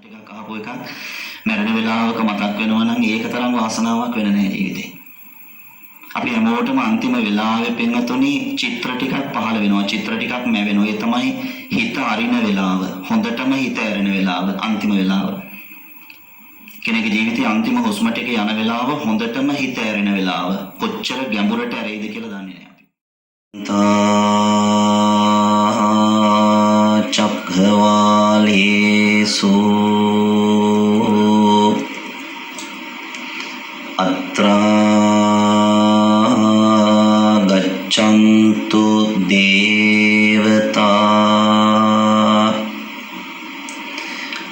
ටිකක් අහපු එකක් මරණ වෙලාවක මතක් වෙනවා නම් ඒක තරම් වාසනාවක් වෙන්නේ නැහැ ජීවිතේ. අපි හැමෝටම අන්තිම වෙලාවේ පින්වතුනි චිත්‍ර ටිකක් පහළ වෙනවා. චිත්‍ර ටිකක් මැවෙනවා. ඒ තමයි හිත අරින වෙලාව. හොඳටම හිත ඇරෙන වෙලාව. අන්තිම වෙලාව. කෙනෙකුගේ ජීවිතයේ අන්තිම හුස්ම ටික යන වෙලාව හොඳටම හිත ඇරෙන වෙලාව. කොච්චර ගැඹුරට ඇරෙයිද කියලා දන්නේ නැහැ අපි. චක්ඛවාලේසු අත්‍රා ගච්ඡන්තු දේවතා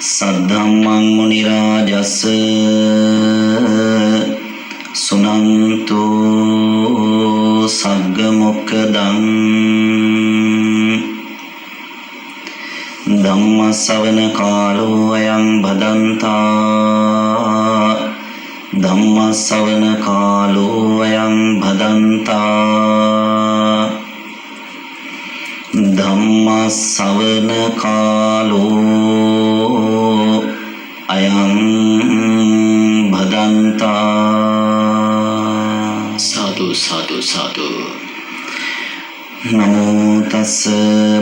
සද්ධම්මං මුනි රාජස් සුනන්තු සග්ග මොක්ඛදං ධම්ම ශ්‍රවණ කාලෝ අයං භදන්තා ධම්ම ශ්‍රවණ කාලෝ අයං භදන්තා ධම්ම ශ්‍රවණ කාලෝ අයං භදන්තා සාදු සාදු සාදු නමෝ තස්ස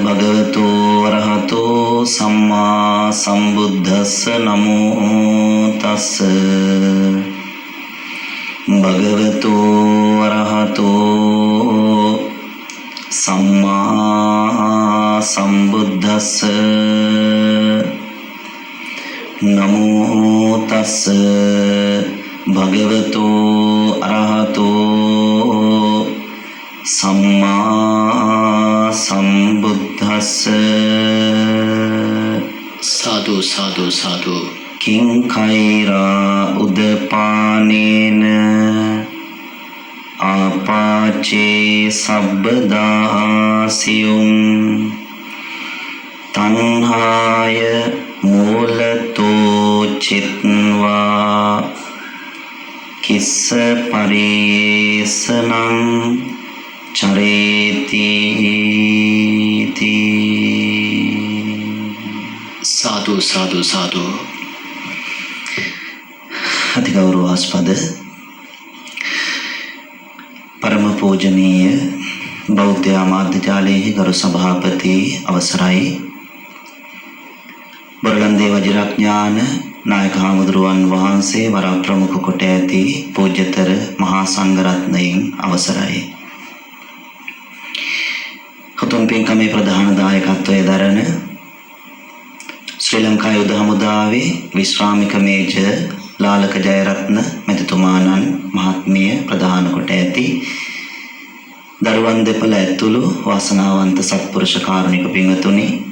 භගවතු වරහතෝ සම්මා සම්බුද්දස්ස නමෝ තස්ස භගවතු වරහතෝ සම්මා සම්බුද්දස්ස නමෝ තස්ස භගවතු අරහතෝ සම්මා සම්බුද්දස්ස සාදු සාදු සාදු කිං කෛරා උදපානේන ආපාචේ සබ්බදාසියුම් තණ්හාය මූලතෝ චිත්වා කිස්ස පරේසනං චරේති සාදු සාදු සාදු අතිගෞරවාස්පද පරම පූජනීය බෞද්ධ ආමාත්‍ය ජාලයේ ගරු සභාපති අවසරයි බරලන්දේ වජිරඥාන නායක හාමුදුරුවන් වහන්සේ වර ප්‍රමුඛ කොට ඇති පූජ්‍යතර මහා සංඝරත්නයන් අවසරයි උතුම් පින්කමේ ප්‍රධාන දායකත්වයේ දරන ශ්‍රී ලංකා යුද හමුදාවේ විශ්‍රාමික මේජර් ලාලක ජයරත්න මෙතුමාණන් මහත්මිය ප්‍රධාන කොට ඇති දරුවන් දෙපළ ඇතුළු වාසනාවන්ත සත්පුරුෂ කාරුණික පින්වතුනි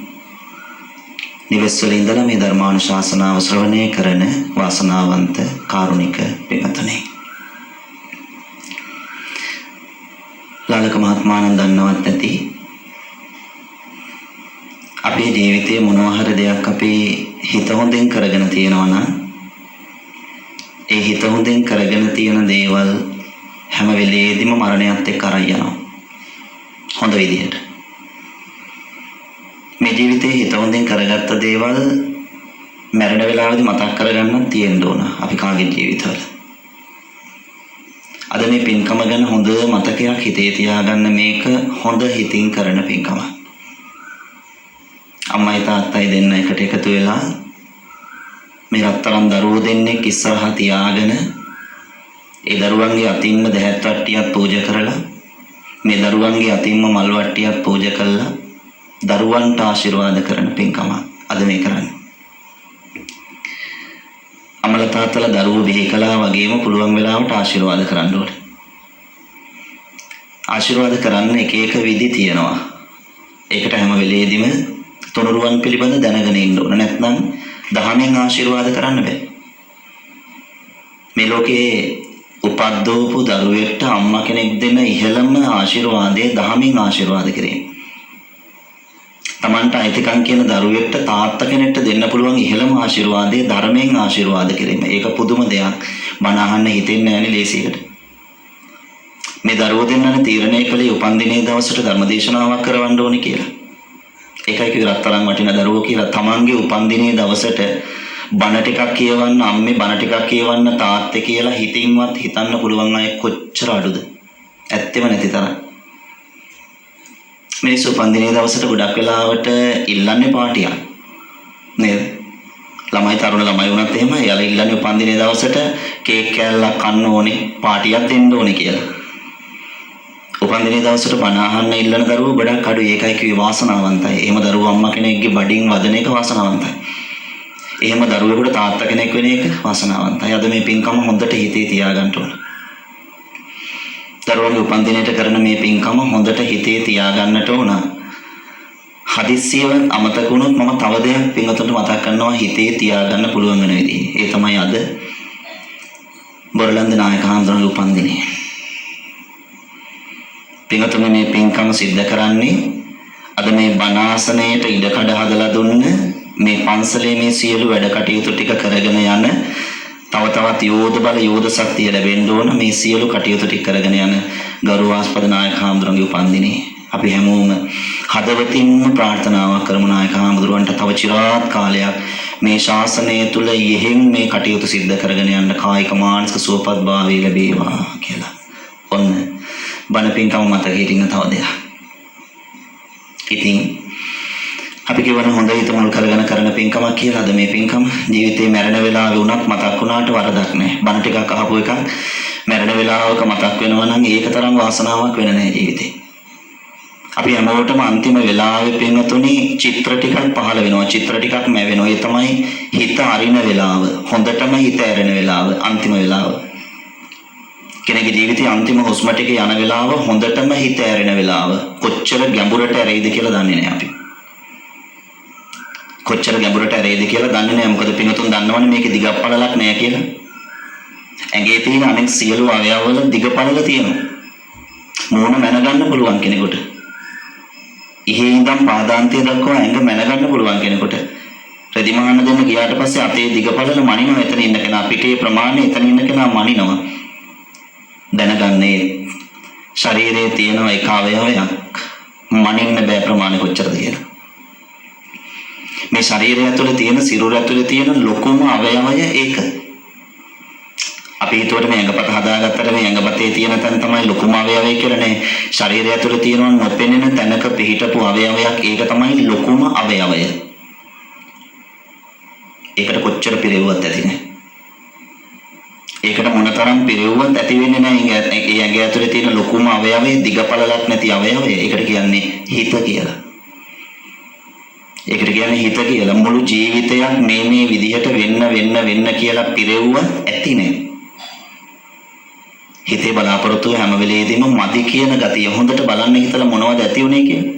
නිවෙස්වල ඉඳලා මේ ධර්මානුශාසනාව ශ්‍රවණය කරන වාසනාවන්ත කාරුණික පින්වතුනි ලාලක මහත්මයාණන් දන්නවත් ඇති අපේ ජීවිතයේ මොනවා හරි දෙයක් අපි හිත හොඳින් කරගෙන තියෙනවා නම් ඒ හිත හොඳින් කරගෙන තියෙන දේවල් හැම වෙලේදීම මරණයත් එක්ක අරන් යනවා හොඳ විදිහට මේ ජීවිතේ හිත හොඳින් කරගත්ත දේවල් මරණ වෙලාවේදී මතක් කරගන්න තියෙන්න ඕන අපි කාගේ ජීවිතවල අද මේ පින්කම ගැන හොඳ මතකයක් හිතේ තියාගන්න මේක හොඳ හිතින් කරන පින්කම අම්මයි තාත්තයි දෙන්න එකට එකතු වෙලා මේ රත්තරන් දරුවෝ දෙන්නෙක් ඉස්සරහා තියාගෙන ඒ දරුවන්ගේ අතින්ම දහත් වට්ටියක් පූජා කරලා මේ දරුවන්ගේ අතින්ම මල් වට්ටියක් පූජා කළා දරුවන්ට ආශිර්වාද කරන පින්කම අද මේ කරන්නේ අමල තාත්තලා දරුවෝ බිහි කළා වගේම පුළුවන් වෙලාවට ආශිර්වාද කරන්න ඕනේ ආශිර්වාද කරන්න එක එක විදි තියෙනවා ඒකට හැම වෙලෙදීම තොරරුවන් පිළිබඳ දැනගෙන ඉන්න ඕන නැත්නම් දහමෙන් ආශිර්වාද කරන්න බෑ මේ ලෝකේ උපද්දවපු දරුවෙක්ට අම්මා කෙනෙක් දෙන ඉහළම ආශිර්වාදය දහමෙන් ආශිර්වාද කිරීම තමන්ට අයිතිකම් කියන දරුවෙක්ට තාත්තා කෙනෙක්ට දෙන්න පුළුවන් ඉහළම ආශිර්වාදය ධර්මයෙන් ආශිර්වාද කිරීම ඒක පුදුම දෙයක් බණ අහන්න හිතෙන්නේ නැහැ නේ ලේසියකට මේ දරුවෝ දෙන්නනේ තීරණය කළේ උපන්දිනේ දවසට ධර්මදේශනාවක් කරවන්න ඕනේ කියලා ඒකයි කිව්වේ රත්තරන් වටින දරුවෝ කියලා තමන්ගේ උපන්දිනේ දවසට බණ ටිකක් කියවන්න අම්මේ බණ ටිකක් කියවන්න තාත්තේ කියලා හිතින්වත් හිතන්න පුළුවන් අය කොච්චර අඩුද? ඇත්තෙම නැති තරම්. මිනිස්සු උපන්දිනේ දවසට ගොඩක් වෙලාවට ඉල්ලන්නේ පාටියක්. නේද? ළමයි තරුණ ළමයි වුණත් එහෙම යාලා ඉල්ලන්නේ උපන්දිනේ දවසට කේක් කෑල්ලක් කන්න ඕනේ, පාටියක් දෙන්න ඕනේ කියලා. උපන්දිනේ දවසට බණ අහන්න ඉල්ලන දරුවෝ ගොඩක් අඩුයි. ඒකයි කිව්වේ වාසනාවන්තයි. එහෙම දරුවෝ අම්මා කෙනෙක්ගේ බඩින් වදන එක වාසනාවන්තයි. එහෙම දරුවෙකුට තාත්තා කෙනෙක් වෙන එක වාසනාවන්තයි. අද මේ පින්කම හොඳට හිතේ තියාගන්න ඕන. දරුවන්ගේ උපන්දිනේට කරන මේ පින්කම හොඳට හිතේ තියාගන්නට ඕන. හදිස්සියව අමතක වුණොත් මම තව දෙයක් පින්වතුන්ට මතක් කරනවා හිතේ තියාගන්න පුළුවන් වෙන විදිහ. ඒ තමයි අද බොරලන්ද නායක හඳුනන උපන්දිනේ. පින්වතුන් මේ පින්කම සිද්ධ කරන්නේ අද මේ බණාසනයේට ඉඩකඩ හදලා දුන්න මේ පන්සලේ මේ සියලු වැඩ කටයුතු ටික කරගෙන යන තව තවත් යෝධ බල යෝධ ශක්තිය ලැබෙන්න ඕන මේ සියලු කටයුතු ටික කරගෙන යන ගෞරවාස්පද නායක හඳුනගේ උපන්දිනේ. අපි හැමෝම හදවතින්ම ප්‍රාර්ථනාවක් කරමු නායක හඳුරවන්ට තව চিරාත් කාලයක් මේ ශාසනය තුල යෙහෙන් මේ කටයුතු සිද්ධ කරගෙන යන්න කායික මානසික සුවපත් භාවය ලැබේවා කියලා. ඔන්න බණ පින්කම මත හිටින්න තව දෙයක්. ඉතින් අපි කියවන හොඳ හිත මුල් කරගෙන කරන පින්කමක් කියලා. අද මේ පින්කම ජීවිතේ මැරෙන වෙලාවෙ වුණත් මතක් වුණාට වරදක් නැහැ. බණ ටිකක් අහපු එකක් මැරෙන වෙලාවක මතක් වෙනවා නම් ඒක තරම් වාසනාවක් වෙන නැහැ ජීවිතේ. අපි හැමෝටම අන්තිම වෙලාවේ පින්වතුනි චිත්‍ර ටිකක් පහළ වෙනවා. චිත්‍ර ටිකක් මැවෙනවා. ඒ තමයි හිත අරින වෙලාව. හොඳටම හිත ඇරෙන වෙලාව. අන්තිම වෙලාව. කෙනෙකුගේ ජීවිතයේ අන්තිම හුස්ම ටික යන වෙලාව හොඳටම හිත ඇරෙන වෙලාව. කොච්චර ගැඹුරට ඇරෙයිද කියලා දන්නේ නැහැ අපි. කොච්චර ගැඹුරට ඇරෙයිද කියලා දන්නේ නැහැ. මොකද පින්වතුන් දන්නවනේ මේකේ දිගක් පළලක් නැහැ කියලා. ඇඟේ තියෙන අනෙක් සියලු අවයවවල දිග පළල තියෙනවා. මූණ මැනගන්න පුළුවන් කෙනෙකුට. ඉහේ ඉඳන් පාදාන්තය දක්වා ඇඟ මැනගන්න පුළුවන් කෙනෙකුට. රෙදි මහන්න දෙන්න ගියාට පස්සේ අතේ දිග පළල මනිනවා. එතන ඉන්න කෙනා පිටේ ප්‍රමාණය එතන ඉන්න කෙනා මනිනවා. දැනගන්නේ ශරීරයේ තියෙන එක අවයවයක් මනින්න බෑ ප්‍රමාණය කොච්චරද කියලා. මේ ශරීරය ඇතුලේ තියෙන සිරුර ඇතුලේ තියෙන ලොකුම අවයවය ඒක. අපි හිතුවට මේ ඇඟපත හදාගත්තට මේ ඇඟපතේ තියෙන තැන තමයි ලොකුම අවයවය කියලා නේ. ශරීරය ඇතුලේ තියෙන නොපෙනෙන තැනක පිහිටපු අවයවයක් ඒක තමයි ලොකුම අවයවය. ඒකට කොච්චර පිරෙව්වත් ඇති නෑ. ඒකට මොනතරම් පිරෙව්වත් ඇති වෙන්නේ නෑ. ඒ ඇඟ ඇතුලේ තියෙන ලොකුම අවයවය දිගපළලක් නැති අවයවය. ඒකට කියන්නේ හිත කියලා. ඒකට කියන්නේ හිත කියලා. මුළු ජීවිතයක් මේ විදිහට වෙන්න කියලා පිරෙව්වත් ඇති නෑ. හිතේ බලාපොරොත්තු හැම වෙලේදීම මදි කියන ගතිය හොඳට බලන්න හිතලා මොනවද ඇති උනේ කියලා.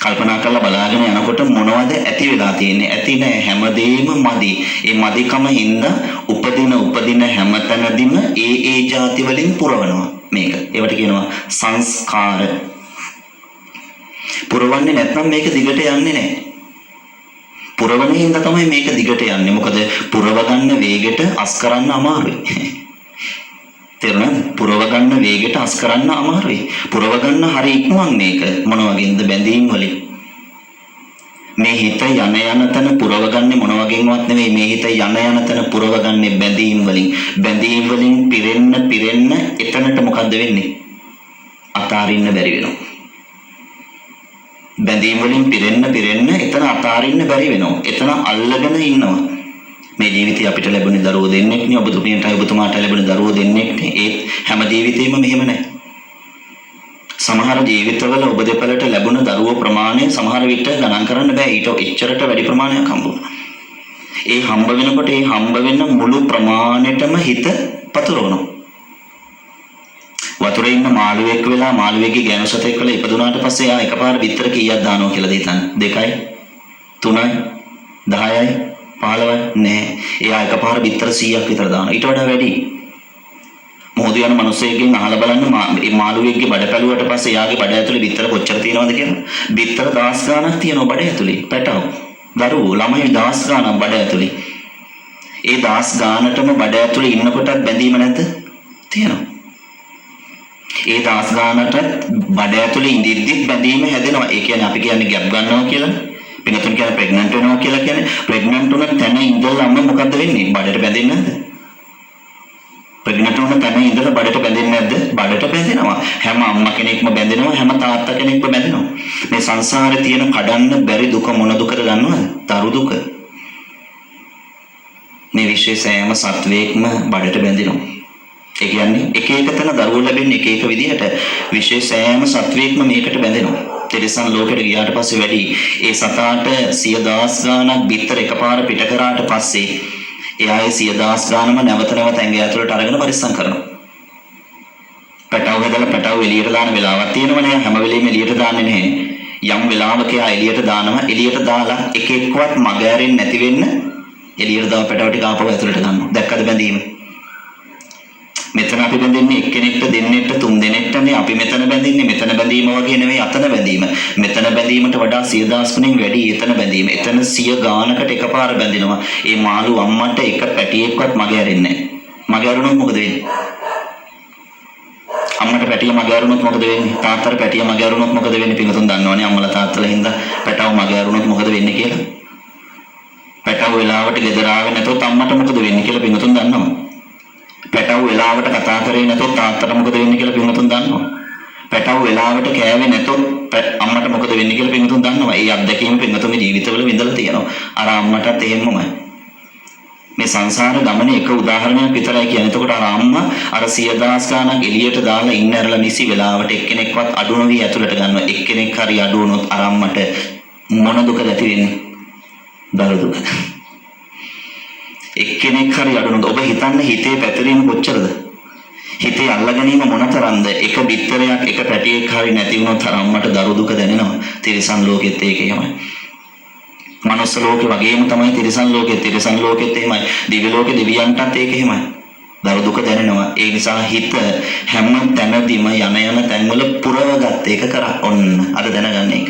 කල්පනා කරලා බලාගෙන යනකොට මොනවද ඇති වෙලා තියෙන්නේ? ඇති නෑ හැමදේම මදි. ඒ මදිකම හින්දා උපදින හැමතැනදීම ඒ જાති වලින් පුරවනවා මේක. ඒවට කියනවා සංස්කාර. පුරවන්නේ නැත්නම් මේක දිගට යන්නේ නෑ. පුරවන හින්දා තමයි මේක දිගට යන්නේ. මොකද පුරව ගන්න වේගෙට අස් කරන්න අමාරුයි. තේරුණාද? පුරව ගන්න වේගෙට අස් කරන්න අමාරුයි. පුරව ගන්න හරි ඉක්මන් මේක මොන වගේද බැඳීම් වලින්. මේ හිත යන තැන පුරව ගන්නේ මොන වගේන්වත් නෙවෙයි. මේ හිත යන තැන පුරව ගන්නේ බැඳීම් වලින්. බැඳීම් වලින් පිරෙන්න එතනට මොකද්ද වෙන්නේ? අතාරින්න බැරි වෙනවා. බැඳීම් වලින් පිරෙන්න එතන අතාරින්න බැරි වෙනවා. එතන අල්ලගෙන ඉන්නවා. මේ ජීවිතේ අපිට ලැබුණේ දරුවෝ දෙන්නෙක් නේ. ඔබතුමියන්ට ඔබතුමාට ලැබුණේ දරුවෝ දෙන්නෙක් නේ. ඒ හැම ජීවිතේම මෙහෙම නැහැ. සමහර ජීවිතවල ඔබ දෙපළට ලැබුණ දරුවෝ ප්‍රමාණය සමහර විට ගණන් කරන්න බෑ. ඊට එච්චරට වැඩි ප්‍රමාණයක් හම්බුණා. ඒ හම්බ වෙනකොට ඒ හම්බ වෙන මුළු ප්‍රමාණයටම හිත පතුරවනවා. වතුරේ ඉන්න මාළුවෙක් වෙලා මාළුවෙක්ගේ ගෑනු සතෙක් වෙලා ඉපදුනාට පස්සේ ආ එකපාර විතර කීයක් දානවා කියලා දෙතන 2යි 3යි 10යි 15යි නෑ. එයා එකපාර විතර 100ක් විතර දානවා. ඊට වඩා වැඩි. මොහොත යන මිනිස්සෙක්ගෙන් අහලා බලන්න මේ මාළුවෙක්ගේ බඩ පැලුවට පස්සේ එයාගේ බඩ ඇතුලේ විතර කොච්චර තියෙනවද කියලා. විතර 10 ගාණක් තියෙනවා බඩ ඇතුලේ. පැටව. දරුවෝ ළමයි 10 ගාණක් බඩ ඇතුලේ. ඒ 10 ගාණටම බඩ ඇතුලේ ඉන්නකොටත් බැඳීම නැද්ද? තියෙනවා. ඒ 10 ගාණට බඩ ඇතුලේ ඉඳිද්දිත් බැඳීම හැදෙනවා. ඒ කියන්නේ අපි කියන්නේ ගැප් ගන්නවා කියලා. පිනතුන් කියන්නේ ප්‍රෙග්නන්ට් වෙනවා කියලා කියන්නේ ප්‍රෙග්නන්ට් වුණ තැන ඉඳලා අම්ම මොකද්ද වෙන්නේ? බඩට බැඳෙන්නේ නැද්ද? ප්‍රෙග්නන්ට් වුණ තැන ඉඳලා බඩට බැඳෙන්නේ නැද්ද? බඩට බැඳෙනවා. හැම අම්මා කෙනෙක්ම බැඳෙනවා, හැම තාත්තා කෙනෙක්ම බැඳෙනවා. මේ සංසාරේ තියෙන කඩන්න බැරි දුක මොන දුකද දන්නවද? දරු දුක. මේ විශ්වයේ සෑම සත්වයක්ම බඩට බැඳෙනවා. ඒ කියන්නේ එක එක තැන දරුවෝ ලැබෙන්නේ එක එක විදිහට. විශ්වයේ සෑම සත්වයක්ම මේකට බැඳෙනවා. තිරිසන් ලෝකෙට ගියාට පස්සේ වැඩි ඒ සතාට 100,000 ගාණක් බිත්තර එකපාර පිට කරාට පස්සේ එයා ඒ 100,000 ගාණම නැවත නැවත ඇඟ ඇතුළට අරගෙන පරිස්සම් කරනවා. පැටව හදලා පැටව එළියට දාන වෙලාවක් තියෙනවනේ. හැම වෙලෙම එළියට දාන්නේ නැහැ. යම් වෙලාවක එයා එළියට දානවා. එළියට දාලා එක එක්කවත් මග ඇරෙන්නේ නැති වෙන්න එළියට දාව පැටව ටික ආපහු ඇතුළට ගන්නවා. දැක්කද බැඳීම? මෙතන අපි බැඳින්නේ එක්කෙනෙක්ට දෙන්නෙක්ට තුන් දෙනෙක්ටනේ. අපි මෙතන බැඳින්නේ මෙතන බැඳීම වගේ නෙවෙයි අතන බැඳීම. මෙතන බැඳීමට වඩා 100,000 ගුණින් වැඩි එතන බැඳීම. එතන 100 ගානකට එකපාර බැඳිනවා. ඒ මාළු අම්මට එක පැටියෙක්වත් මග ඇරෙන්නේ නැහැ. මග ඇරුණොත් මොකද වෙන්නේ? අම්මට පැටිය මග ඇරුණොත් මොකද වෙන්නේ? තාත්තට පැටිය මග ඇරුණොත් මොකද වෙන්නේ? පිටුතුන් දන්නවනේ අම්මලා තාත්තලා හින්දා පැටව මග ඇරුණොත් මොකද වෙන්නේ කියලා. පැටව වෙලාවට ගෙදර ආවේ නැතොත් අම්මට මොකද වෙන්නේ කියලා පිටුතුන් දන්නවා. පැටව වෙලාවට කතා කරේ නැතොත් තාත්තට මොකද වෙන්නේ කියලා පිටුතුන් දන්නවා. පැටව වෙලාවට කෑවේ නැතොත් අම්මට මොකද වෙන්නේ කියලා පිටුතුන් දන්නවා. ඒ අත්දැකීම පිටුතුන්ගේ ජීවිතවල විඳලා තියෙනවා. අර අම්මටත් එහෙමමයි. මේ සංසාර ගමනේ එක උදාහරණයක් විතරයි කියන්නේ. එතකොට අර අම්මා අර 100,000 ගාණක් එළියට දාලා ඉන්න ඇරලා නිසි වෙලාවට එක්කෙනෙක්වත් අඩු නොවි ඇතුළට ගන්නවා. එක්කෙනෙක් හරි අඩු වුණොත් අර අම්මට මොන දුකද ඇති වෙන්නේ? දරු දුක. එක්කෙනෙක් හරි අඩු වුණොත් ඔබ හිතන්න හිතේ පැතිරීම කොච්චරද? හිතේ අල්ල ගැනීම මොනතරම්ද? එක බිත්තරයක් එක පැටියෙක් හරි නැති වුණොත් අර අම්මට දරු දුක දැනෙනවා. තිරිසන් ලෝකෙත් ඒක එහෙමයි. මනුස්ස ලෝකේ වගේම තමයි තිරිසන් ලෝකෙත්. තිරිසන් ලෝකෙත් එහෙමයි. දිව්‍ය ලෝකේ දෙවියන්ටත් ඒක එහෙමයි. දරු දුක දැනෙනවා. ඒ නිසා හිත හැම තැනදීම යන තැන්වල පුරවගත් එක කරා ඔන්න අද දැනගන්න එක.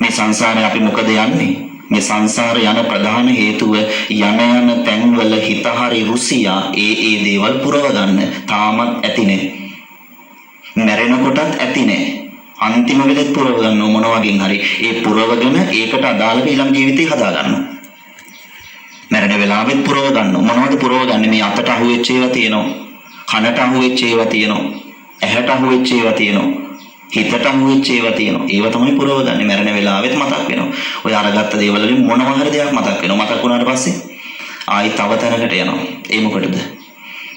මේ සංසාරේ අපි මොකද යන්නේ? මේ සංසාර යන ප්‍රධාන හේතුව යන තැන්වල හිත හරි රුසියා ඒ දේවල් පුරව ගන්න. තාමත් ඇති නේ. මැරෙනකොටත් ඇති නේ. අන්තිම වෙලෙත් පුරව ගන්නව මොන වගේන් හරි. ඒ පුරවගෙන ඒකට අදාළව ඊළඟ ජීවිතේ හදා ගන්නවා. මැරෙන වෙලාවෙත් පුරව ගන්නව. මොනවද පුරව ගන්න? මේ අතට අහුවෙච්ච ඒවා තියෙනවා. කනට අහුවෙච්ච ඒවා තියෙනවා. ඇහැට අහුවෙච්ච ඒවා තියෙනවා. හිතට අහුවෙච්ච ඒවා තියෙනවා. ඒවා තමයි පුරව ගන්න. මැරෙන වෙලාවෙත් මතක් වෙනවා. ඔය අරගත්ත දේවල් වලින් මොනවා හරි දෙයක් මතක් වෙනවා. මතක් වුණාට පස්සේ ආයි තව තැනකට යනවා. ඒ මොකටද?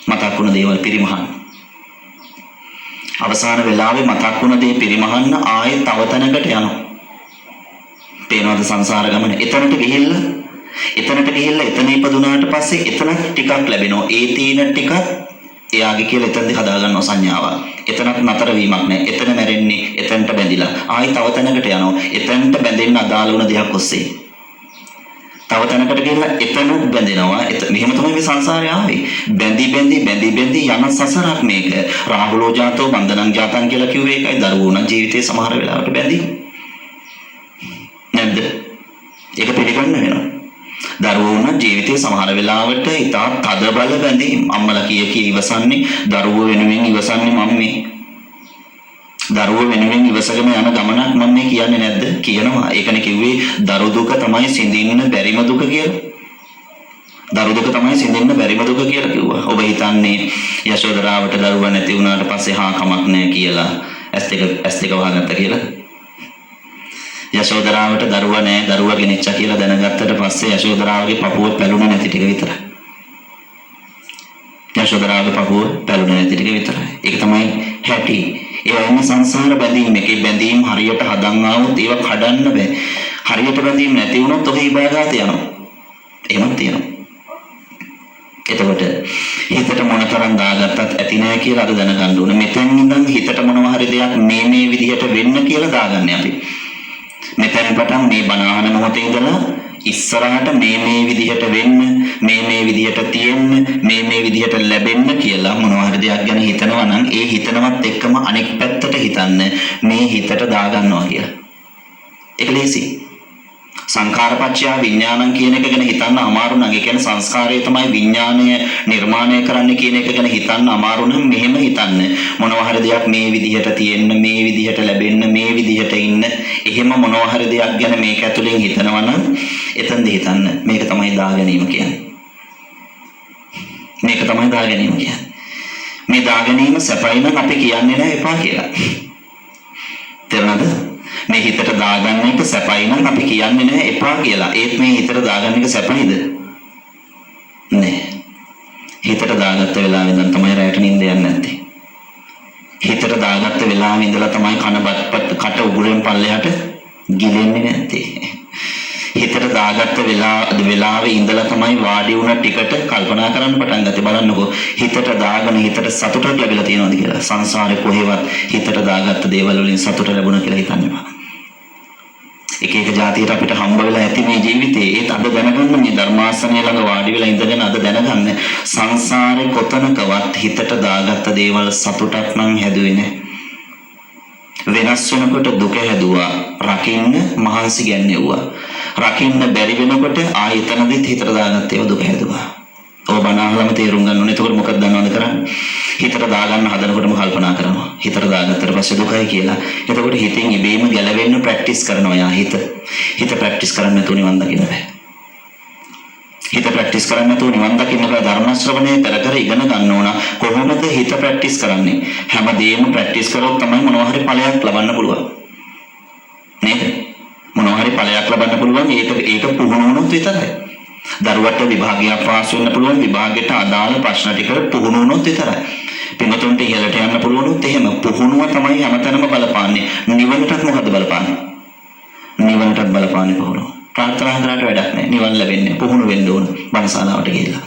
මතක් වුණ දේවල් පිරිමහන්න. අවසාන වෙලාවේ මතක් වුණ දේ පිරිමහන්න ආයෙ තව තැනකට යනවා. පේනවද සංසාර ගමන? එතනට ගිහිල්ලා එතන ඉපදුනාට පස්සේ එතන ටිකක් ලැබෙනවා. ඒ තීන ටිකක් එයාගේ කියලා එතනදී හදා ගන්නවා සංඥාව. එතනත් නතර වීමක් නැහැ. එතන මැරෙන්නේ එතනට බැඳිලා. ආයෙ තව තැනකට යනවා. එතනට බැඳෙන්න අදාළ වුණ දෙයක් ඔස්සේ. තව තැනකට ගිහලා එතන බැඳෙනවා. මෙහෙම තමයි මේ සංසාරය ආවේ. බැඳි යන සසරක් මේක. රාහුලෝ ජාතෝ බන්ධනං ජාතං කියලා කිව්වේ ඒකයි. දරුවෝ නම් ජීවිතේ සමහර වෙලාවට බැඳි. නැද්ද? ඒක පිළිගන්න වෙනවා. දරුවෝ නම් ජීවිතේ සමහර වෙලාවට ඉතා තද බල බැඳීම්. අම්මලා කී ඉවසන්නේ දරුවෝ වෙනුවෙන් ඉවසන්නේ මම්මේ. දරුවෝ වෙනුවෙන් ඉවසගෙන යන ගමනක් මම මේ කියන්නේ නැද්ද? කියනවා. ඒකනේ කිව්වේ දරු දුක තමයි සිඳින්න බැරිම දුක කියලා. දරු දුක තමයි සිඳින්න බැරිම දුක කියලා කිව්වා. ඔබ හිතන්නේ යශෝදරාවට දරුවා නැති වුණාට පස්සේ හා කමක් නැහැ කියලා ඇස් දෙක වහගත්තා කියලා. යශෝදරාවට දරුවා නැහැ, දරුවා ගෙනිච්චා කියලා දැනගත්තට පස්සේ යශෝදරාවගේ පපුව පැලුණේ නැති ටික විතරයි. යශෝදරාවගේ පපුව පැලුණේ නැති ටික විතරයි. ඒක තමයි හැටි. ඒ වගේ සංසාර බැඳීම් එකේ බැඳීම් හරියට හදන් ආවොත් ඒව කඩන්න බෑ. හරියට බැඳීම් නැති වුණොත් ඔහේ ඉබාගාත යනවා. එහෙමත් තියෙනවා. එතකොට හිතට මොනතරම් දාගත්තත් ඇති නෑ කියලා අද දැනගන්න ඕනේ. මෙතෙන් ඉඳන් හිතට මොනවා හරි දෙයක් මේ විදිහට වෙන්න කියලා දාගන්නේ අපි. මෙතෙන් පටන් මේ බණහන මොහොතේ ඉඳලා ඉස්සරහට මේ විදිහට වෙන්න, මේ විදිහට තියෙන්න, මේ විදිහට ලැබෙන්න කියලා මොනවා හරි දෙයක් ගැන හිතනවා නම් ඒ හිතනවත් එක්කම අනෙක් පැත්තට හිතන්න මේ හිතට දාගන්නවා කියලා. ඒක ලේසි. සංඛාරපච්චය විඥානං කියන එක ගැන හිතන්න අමාරු නම්, ඒ කියන්නේ සංස්කාරය තමයි විඥානය නිර්මාණය කරන්නේ කියන එක ගැන හිතන්න අමාරු නම් මෙහෙම හිතන්න. මොනවා හරි දෙයක් මේ විදිහට තියෙන්න, මේ විදිහට ලැබෙන්න, මේ විදිහට ඉන්න, එහෙම මොනවා හරි දෙයක් ගැන මේක ඇතුලෙන් හිතනවා නම් එතනද හිතන්න. මේක තමයි දා ගැනීම කියන්නේ. මේක තමයි දා ගැනීම කියන්නේ. මේ දා ගැනීම සැපයි නම් අපි කියන්නේ නැහැ එපා කියලා. තේරුණාද? මේ හිතට දාගන්න එක සැපයි නම් අපි කියන්නේ නැහැ එපා කියලා. ඒත් මේ හිතට දාගන්න එක සැපයිද? නෑ. හිතට දාගත්ත වෙලාවෙ ඉඳන් තමයි රැට නිින්ද යන්නේ නැත්තේ. හිතට දාගත්ත වෙලාවෙ ඉඳලා තමයි කන බත්පත් කට උගුරෙන් පල්ලෙහාට ගිලෙන්නේ නැත්තේ. හිතට දාගත්ත වෙලාවෙ ඉඳලා තමයි වාඩි වුණ ටිකට කල්පනා කරන්න පටන් ගත්තේ. බලන්නකෝ හිතට දාගෙන හිතට සතුටක් ලැබිලා තියෙනවද කියලා. සංසාරේ කොහෙවත් හිතට දාගත්ත දේවල් වලින් සතුට ලැබුණා කියලා හිතන්න එපා. එක එක જાතියට අපිට හම්බ වෙලා ඇති මේ ජීවිතේ ඒත් අද දැනගන්න මේ ධර්මාසනය ළඟ වාඩි වෙලා ඉඳගෙන අද දැනගන්න සංසාරේ කොතනකවත් හිතට දාගත්ත දේවල් සතුටක් නම් හැදුවේ නැහැ. වෙනස් වෙනකොට දුක හැදුවා, රකින්න මහන්සි ගැන්නෙව්වා. රකින්න බැරි වෙනකොට ආයතනදිත් හිතට දාගත්ත ඒවා දුක හැදුවා. ඔබ බණාලම තේරුම් ගන්න ඕනේ. එතකොට මොකක්ද දන්නවද කරන්නේ? හිතට දාගන්න හදනකොටම කල්පනා කරනවා. හිතට දාගත්තට පස්සේ දුකයි කියලා. එතකොට හිතෙන් ඉබේම ගැලවෙන්න ප්‍රැක්ටිස් කරනවා යා හිත ප්‍රැක්ටිස් කරන්න නැතුව නිවන් දකින්න බෑ. හිත ප්‍රැක්ටිස් කරන්න නැතුව නිවන් දකින්න බෑ. ධර්ම ශ්‍රවණය කර ඉගෙන ගන්න ඕන. කොහොමද හිත ප්‍රැක්ටිස් කරන්නේ? හැමදේම ප්‍රැක්ටිස් කරොත් තමයි මොනවා හරි ඵලයක් ලබන්න පුළුවන්. නේද? මොනවා හරි ඵලයක් ලබන්න පුළුවන්. ඒක පුහුණු වුණොත් විතරයි. දරුවට විභාගයක් පාස් වෙන්න පුළුවන්. විභාගයට අදාළ ප්‍රශ්න ටික පුහුණු වුණොත් විතරයි. පින්වතුන්ට ඉහළට යන්න පුළුවන් උත් එහෙම පුහුණුව තමයි හැමතැනම බලපාන්නේ. නිවනටත් මොකද බලපාන්නේ? නිවනටත් බලපාන්නේ පුහුණුව. ප්‍රාර්ථනා කරාට වැඩක් නැහැ. නිවන් ලැබෙන්නේ පුහුණු වෙන්න ඕන. බණශාලාවට ගිහිල්ලා.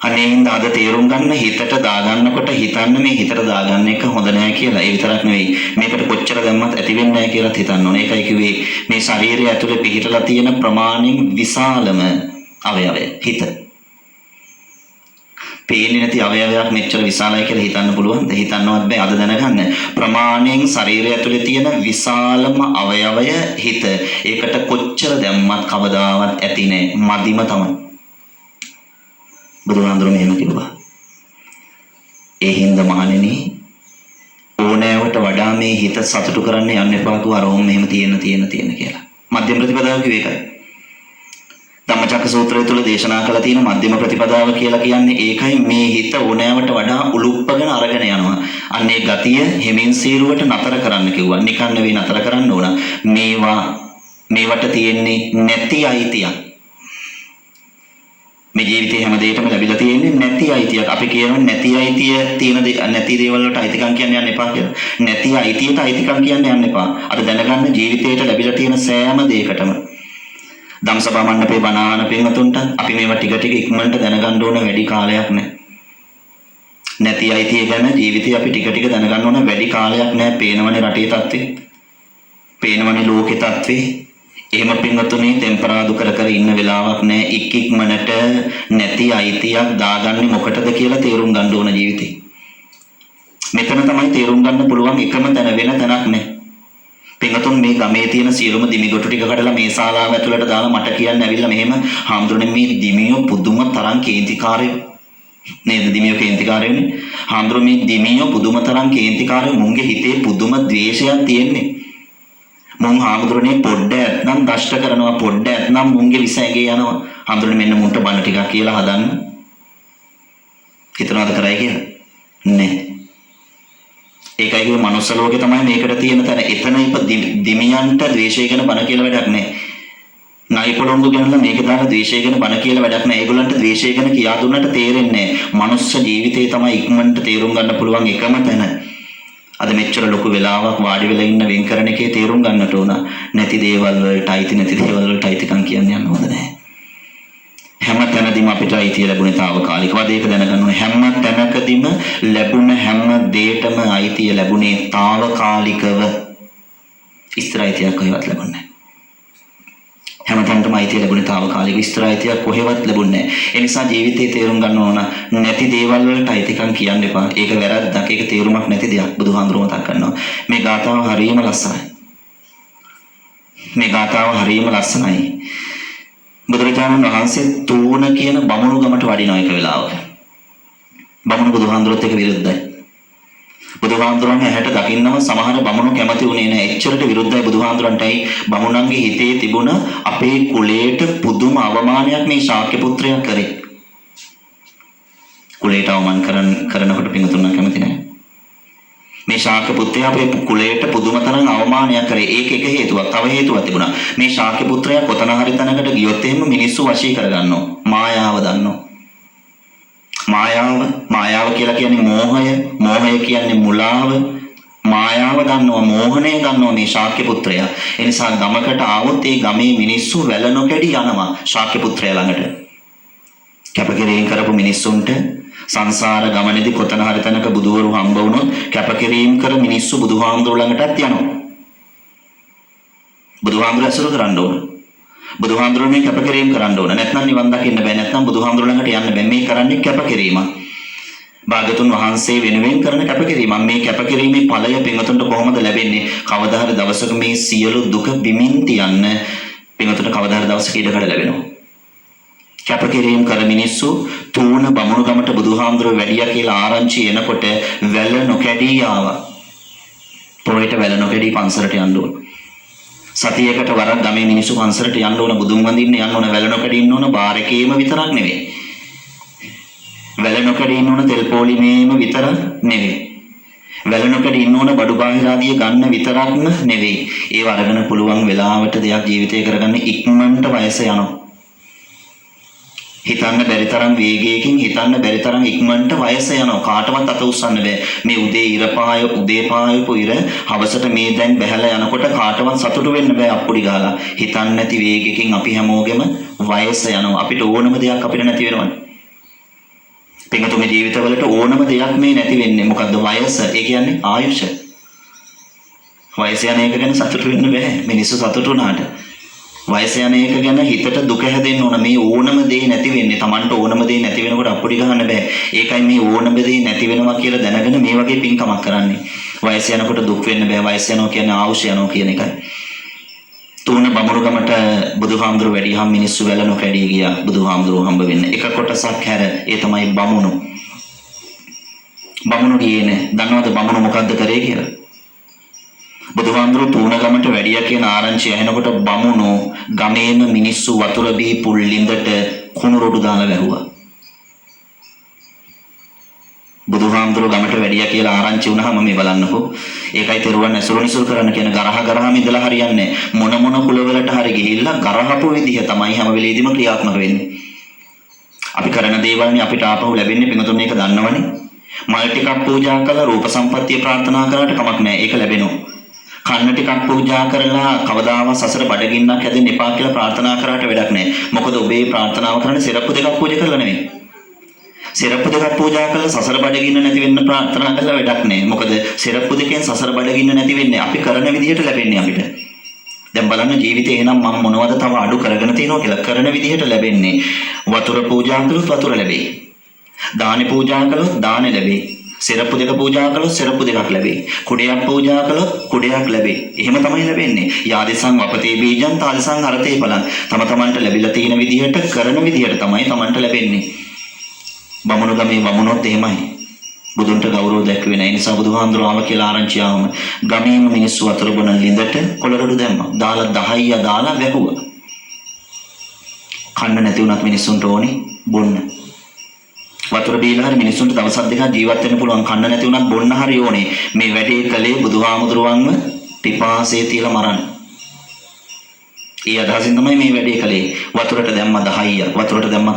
අනේ හින්දා අද තේරුම් ගන්න හිතට දාගන්නකොට හිතන්න මේ හිතට දාගන්න එක හොඳ නෑ කියලා. ඒ විතරක් නෙවෙයි මේකට කොච්චර දැම්මත් ඇති වෙන්නේ නැහැ කියලාත් හිතන්න ඕනේ. ඒකයි කිව්වේ මේ ශරීරය ඇතුලේ පිහිටලා තියෙන ප්‍රමාණයෙන් විශාලම අවයවය හිත. පේන්නේ නැති අවයවයක් මෙච්චර විශාලයි කියලා හිතන්න පුළුවන්ද? හිතන්නවත් බෑ. අද දැනගන්න ප්‍රමාණයෙන් ශරීරය ඇතුලේ තියෙන විශාලම අවයවය හිත. ඒකට කොච්චර දැම්මත් කවදාවත් ඇති නෑ. මදිම තමයි. බුදුහාඳුර මෙහෙම කිව්වා. ඒ හින්දා මහණෙනි ඕනෑවට වඩා මේ හිත සතුටු කරන්න යන්න එපා කිව්වා. අර ඕම් මෙහෙම තියෙන කියලා. මධ්‍යම ප්‍රතිපදාව කිව්වේ ඒකයි. ධම්මචක්ක සූත්‍රය තුල දේශනා කළා තියෙන මධ්‍යම ප්‍රතිපදාව කියලා කියන්නේ ඒකයි. මේ හිත ඕනෑවට වඩා උලුප්පගෙන අරගෙන යනවා. අන්න ඒ ගතිය හිමින් සීරුවට නතර කරන්න කිව්වා. නිකන් නෙවෙයි නතර කරන්න ඕන. මේවට තියෙන්නේ නැති අයිතියක්. මේ ජීවිතේ හැම දෙයකම ලැබිලා තියෙන්නේ නැති අයිතියක්. අපි කියනවා නැති අයිතිය තියෙන නැති දේවල් වලට අයිතිකම් කියන්න යන්න එපා කියලා. නැති අයිතියට අයිතිකම් කියන්න යන්න එපා. අද දැනගන්න ජීවිතේට ලැබිලා තියෙන සෑම දෙයකටම ධම්සභා මණ්ඩපේ බණාන පින්වතුන්ට අපි මේවා ටික ඉක්මනට දැනගන්න ඕන වැඩි කාලයක් නැහැ. නැති අයිතිය ගැන ජීවිතේ අපි ටික දැනගන්න ඕන වැඩි කාලයක් නැහැ. පේනවනේ රටේ තත්ත්වේ. පේනවනේ ලෝකේ තත්ත්වේ. එහෙම පින්වතුනි ටෙම්පරාදු කර ඉන්න වෙලාවක් නැහැ. ඉක්මනට නැති අයිතියක් දාගන්නේ මොකටද කියලා තේරුම් ගන්න ඕන ජීවිතේ. මෙතන තමයි තේරුම් ගන්න පුළුවන් එකම තැන වෙන තැනක් නැහැ. පින්වතුන් මේ ගමේ තියෙන සියලුම දිමිගොටු ටික කඩලා මේ ශාලාව ඇතුළට දාලා මට කියන්න ඇවිල්ලා මෙහෙම හාමුදුරනේ මේ දිමියෝ පුදුම තරම් කේන්තිකාරයෝ නේද? දිමියෝ කේන්තිකාරයෝනේ. හාමුදුරනේ මේ දිමියෝ පුදුම තරම් කේන්තිකාරයෝ. මුන්ගේ හිතේ පුදුම ද්වේෂයක් තියෙන්නේ. මුන් හාමුදුරනේ පොඩ්ඩ ඇත්නම් දෂ්ට කරනවා. පොඩ්ඩ ඇත්නම් මුන්ගේ විස ඇගේ යනවා. හාමුදුරනේ මෙන්න මුන්ට බණ ටිකක් කියලා හදන්න. හිතනවාද කරයි කියලා? නෑ. ඒකයි කිව්වේ මනුස්ස ලෝකේ තමයි මේකට තියෙන තැන. එතන දිමියන්ට ද්වේෂය ගැන බණ කියලා වැඩක් නැහැ. නයි පොළොංගු ගැනලා මේක දාලා ද්වේෂය ගැන බණ කියලා වැඩක් නැහැ. ඒගොල්ලන්ට ද්වේෂය ගැන කියා දුන්නට තේරෙන්නේ නැහැ. මනුස්ස ජීවිතේ තමයි ඉක්මනට තේරුම් ගන්න පුළුවන් එකම තැන. අද මෙච්චර ලොකු වෙලාවක් වාඩි වෙලා ඉන්න වෙන් කරන එකේ තේරුම් ගන්නට ඕන. නැති දේවල් වලට අයිති නැති දේවල් වලට අයිතිකම් කියන්නේ යන්න හොඳ නැහැ. හැම තැනදීම අපිට අයිතිය ලැබුණේ తాවකාලිකවද ඒක දැනගන්න ඕනේ. හැම තැනකදීම ලැබුණ හැම දෙයකම අයිතිය ලැබුණේ తాවකාලිකව. ඉස්තර අයිතියක් කොහෙවත් ලැබුණේ නැහැ. හැම තැනටම අයිතිය ලැබුණේ తాවකාලිකව. ඉස්තර අයිතියක් කොහෙවත් ලැබුණේ නැහැ. ඒ නිසා ජීවිතේ තේරුම් ගන්න ඕන නැති දේවල් වලට අයිතිකම් කියන්න එපා. ඒක වැරද්දක්. ඒක තේරුමක් නැති දෙයක්. බුදුහාඳුරුවෝ මතක් කරනවා. මේ ගාථාව හරියම ලස්සනයි. මේ ගාථාව හරියම ලස්සනයි. බුදුරජාණන් වහන්සේ තූණ කියන බමුණු ගමට වඩිනවා එක වෙලාවක. බමුණු බුදුහාඳුරත් එක්ක විරුද්ධයි. බුදුහාමුදුරන්ගේ ඇහැට දකින්නම සමහර බමුණු කැමති වුණේ නැහැ. එච්චරට විරුද්ධයි බුදුහාමුදුරන්ටයි. බමුණන්ගේ හිතේ තිබුණ අපේ කුලයට පුදුම අවමානයක් මේ ශාක්‍ය පුත්‍රයා කරේ. කුලයට අවමාන කරනකොට පිඟුතුන් කැමති නැහැ. මේ ශාක්‍ය පුත්‍රයා අපේ කුලයට පුදුම තරම් අවමානයක් කරේ. ඒක එක හේතුවක්. තව හේතුවක් තිබුණා. මේ ශාක්‍ය පුත්‍රයා කොතන හරි තැනකට ගියොත් එහෙම මිනිස්සු වශී කරගන්නවා. මායාව දන්නවා. මායාව කියලා කියන්නේ මෝහය කියන්නේ මුලාව. මායාව දන්නවා, මෝහණය දන්නවා මේ ශාක්‍ය පුත්‍රයා. ඒ නිසා ගමකට ආවොත් ඒ ගමේ මිනිස්සු වැල නොකැඩි යනවා ශාක්‍ය පුත්‍රයා ළඟට. කැපකිරීම කරපු මිනිස්සුන්ට සංසාර ගමනේදී කොතන හරි තැනක බුදුවරු හම්බ වුණොත් කැපකිරීම කර මිනිස්සු බුදුහාමුදුරුවෝ ළඟටත් යනවා. බුදුහාමුදුරුවෝ ඇසුරු කරන්න ඕන. බුදුහාමුදුරුවෝ කැපකිරීම කරන්න ඕන. නැත්නම් නිවන් දකින්න බෑ. නැත්නම් බුදුහාමුදුරුවෝ ළඟට යන්න බෑ. මේ කරන්නේ කැපකිරීම. භාගතුන් වහන්සේ වෙනුවෙන් කරන කැපකිරීම. මේ කැපකිරීමේ ඵලය පින්වතුන්ට කොහොමද ලැබෙන්නේ? කවදා හරි දවසක මේ සියලු දුක බිමින් තියන්න පින්වතුන්ට කවදා හරි දවසක ඉඩකඩ ලැබෙනවා. කැපකිරීම කර මිනිස්සු තූණ බමුණු ගමට බුදුහාමුදුරුවෝ වැඩියා කියලා ආරංචි එනකොට වැල නොකැඩී ආවා. පොයට වැල නොකැඩී පන්සලට යන්න ඕන. සතියකට වරක් ගමේ මිනිස්සු පන්සලට යන්න ඕන, බුදුන් වඳින්න යන්න ඕන, වැල නොකැඩී ඉන්න ඕන. බාර් එකේම විතරක් නෙවෙයි. වැල නොකැඩී ඉන්න ඕන තෙල් පොලිමේම විතරක් නෙවෙයි. වැල නොකැඩී ඉන්න ඕන බඩු බාහිර ආදිය ගන්න විතරක්ම නෙවෙයි. ඒව අරගෙන පුළුවන් වෙලාවට දෙයක් ජීවිතේ කරගන්න ඉක්මනට වයස යනවා. හිතන්න බැරි තරම් වේගයකින්, හිතන්න බැරි තරම් ඉක්මනට වයස යනවා. කාටවත් අත උස්සන්න බෑ. මේ උදේ පායපු ඉර හවසට මේ දැන් බැහැලා යනකොට කාටවත් සතුටු වෙන්න බෑ අප්පුඩි ගහලා. හිතන්න නැති වේගයකින් අපි හැමෝගෙම වයස යනවා. අපිට ඕනම දෙයක් අපිට නැති වෙනවනේ. පින්තුගේ ජීවිතවලට ඕනම දෙයක් මේ නැති වෙන්නේ. මොකද්ද වයස? ඒ කියන්නේ ආයුෂ. වයස යන එක ගැන සතුටු වෙන්න බෑ. මිනිස්සු සතුටු වුණාට වයස යන එක ගැන හිතට දුක හැදෙන්න ඕන. මේ ඕනම දේ නැති වෙන්නේ. Tamanට ඕනම දේ නැති වෙනකොට අප්පුඩි ගහන්න බෑ. ඒකයි මේ ඕනම දේ නැති වෙනවා කියලා දැනගෙන මේ වගේ පින්කමක් කරන්නේ. වයස යනකොට දුක් වෙන්න බෑ. වයස යනවා කියන්නේ ආයුෂ යනවා කියන එකයි. තූණ බමුණු ගමට බුදුහාමුදුරුවෝ වැඩිහම් මිනිස්සු වැල නොකැඩී ගියා බුදුහාමුදුරුවෝ හම්බ වෙන්න. එක කොටසක් හැර ඒ තමයි බමුණු. බමුණු කියන්නේ දන්නවද බමුණු මොකද්ද කරේ කියලා? බුදුහාමුදුරුවෝ තූණ ගමට වැඩියා කියන ආරංචිය ඇහෙනකොට බමුණු ගමේම මිනිස්සු වතුර බීපු ළිඳට කුණු රොඩු දාලා වැහුවා. බුදුහාමුදුරුවෝ ගමට වැඩියා කියලා ආරංචි වුණාම මේ බලන්නකෝ. ඒකයි තෙරුවන් ඇසුරු නිසුරු කරන්න කියන ගරහම ඉඳලා හරියන්නේ මොන කුලවලට හරි ගිහිල්ලා ගරහපු විදිහ තමයි හැම වෙලෙදිම ක්‍රියාත්මක වෙන්නේ. අපි කරන දේවල්නේ අපිට ආපහු ලැබෙන්නේ. පින්තුන් මේක දන්නවනේ. මල් ටිකක් පූජා කළා රූප සම්පත්තිය ප්‍රාර්ථනා කරාට කමක් නැහැ. ඒක ලැබෙනවා. කන්න ටිකක් පූජා කරලා කවදාවත් සසර බඩගින්නක් හැදෙන්න එපා කියලා ප්‍රාර්ථනා කරාට වැඩක් නැහැ. මොකද ඔබේ ප්‍රාර්ථනාව කරන්නේ සිරප්පු දෙකක් පූජා කරලා නෙවෙයි. සිරප්පු දෙකක් පූජා කරලා සසර බඩගින්න නැති වෙන්න ප්‍රාර්ථනා කළා වැඩක් නැහැ. මොකද සිරප්පු දෙකෙන් සසර බඩගින්න නැති වෙන්නේ අපි කරන විදිහට ලැබෙන්නේ අපිට. දැන් බලන්න ජීවිතේ එහෙනම් මම මොනවද තව අඩු කරගෙන තියෙනවා කියලා කරන විදිහට ලැබෙන්නේ. වතුර පූජා කළොත් වතුර ලැබෙයි. දානි පූජා කළොත් දාන ලැබෙයි. සිරප්පු දෙක පූජා කළොත් සිරප්පු දෙකක් ලැබෙයි. කුඩයක් පූජා කළොත් කුඩයක් ලැබෙයි. එහෙම තමයි ලැබෙන්නේ. යාදිසං වපතේ බීජං තාදිසං අරතේ ඵලං. තමන්ට ලැබිලා තියෙන විදිහට කරන විදිහට තමයි තමන්ට ලැබෙන්නේ. බමුණු ගමේ බමුණොත් එහෙමයි. බුදුන්ට ගෞරව දැක්වෙන. ඒ නිසා බුදුහාමුදුරුවෝ ආව කියලා ආරංචි ආවම ගමේම මිනිස්සු වතුර බොන ළිඳට කොළරොඩු දැම්මා. දාලා 10 දාලා වැහුවා. කන්න නැති වුණත් මිනිස්සුන්ට ඕනේ බොන්න. වතුර බීලා හරි මිනිස්සුන්ට දවස් දෙකක් ජීවත් වෙන්න පුළුවන්. කන්න නැති වුණත් බොන්න හරි ඕනේ. මේ වැඩේ කළේ බුදුහාමුදුරුවන්ව පිපාසයේ තියලා මරන්න. ඒ අදහසින් තමයි මේ වැඩේ කළේ. වතුරට දැම්ම 10. වතුරට දැම්ම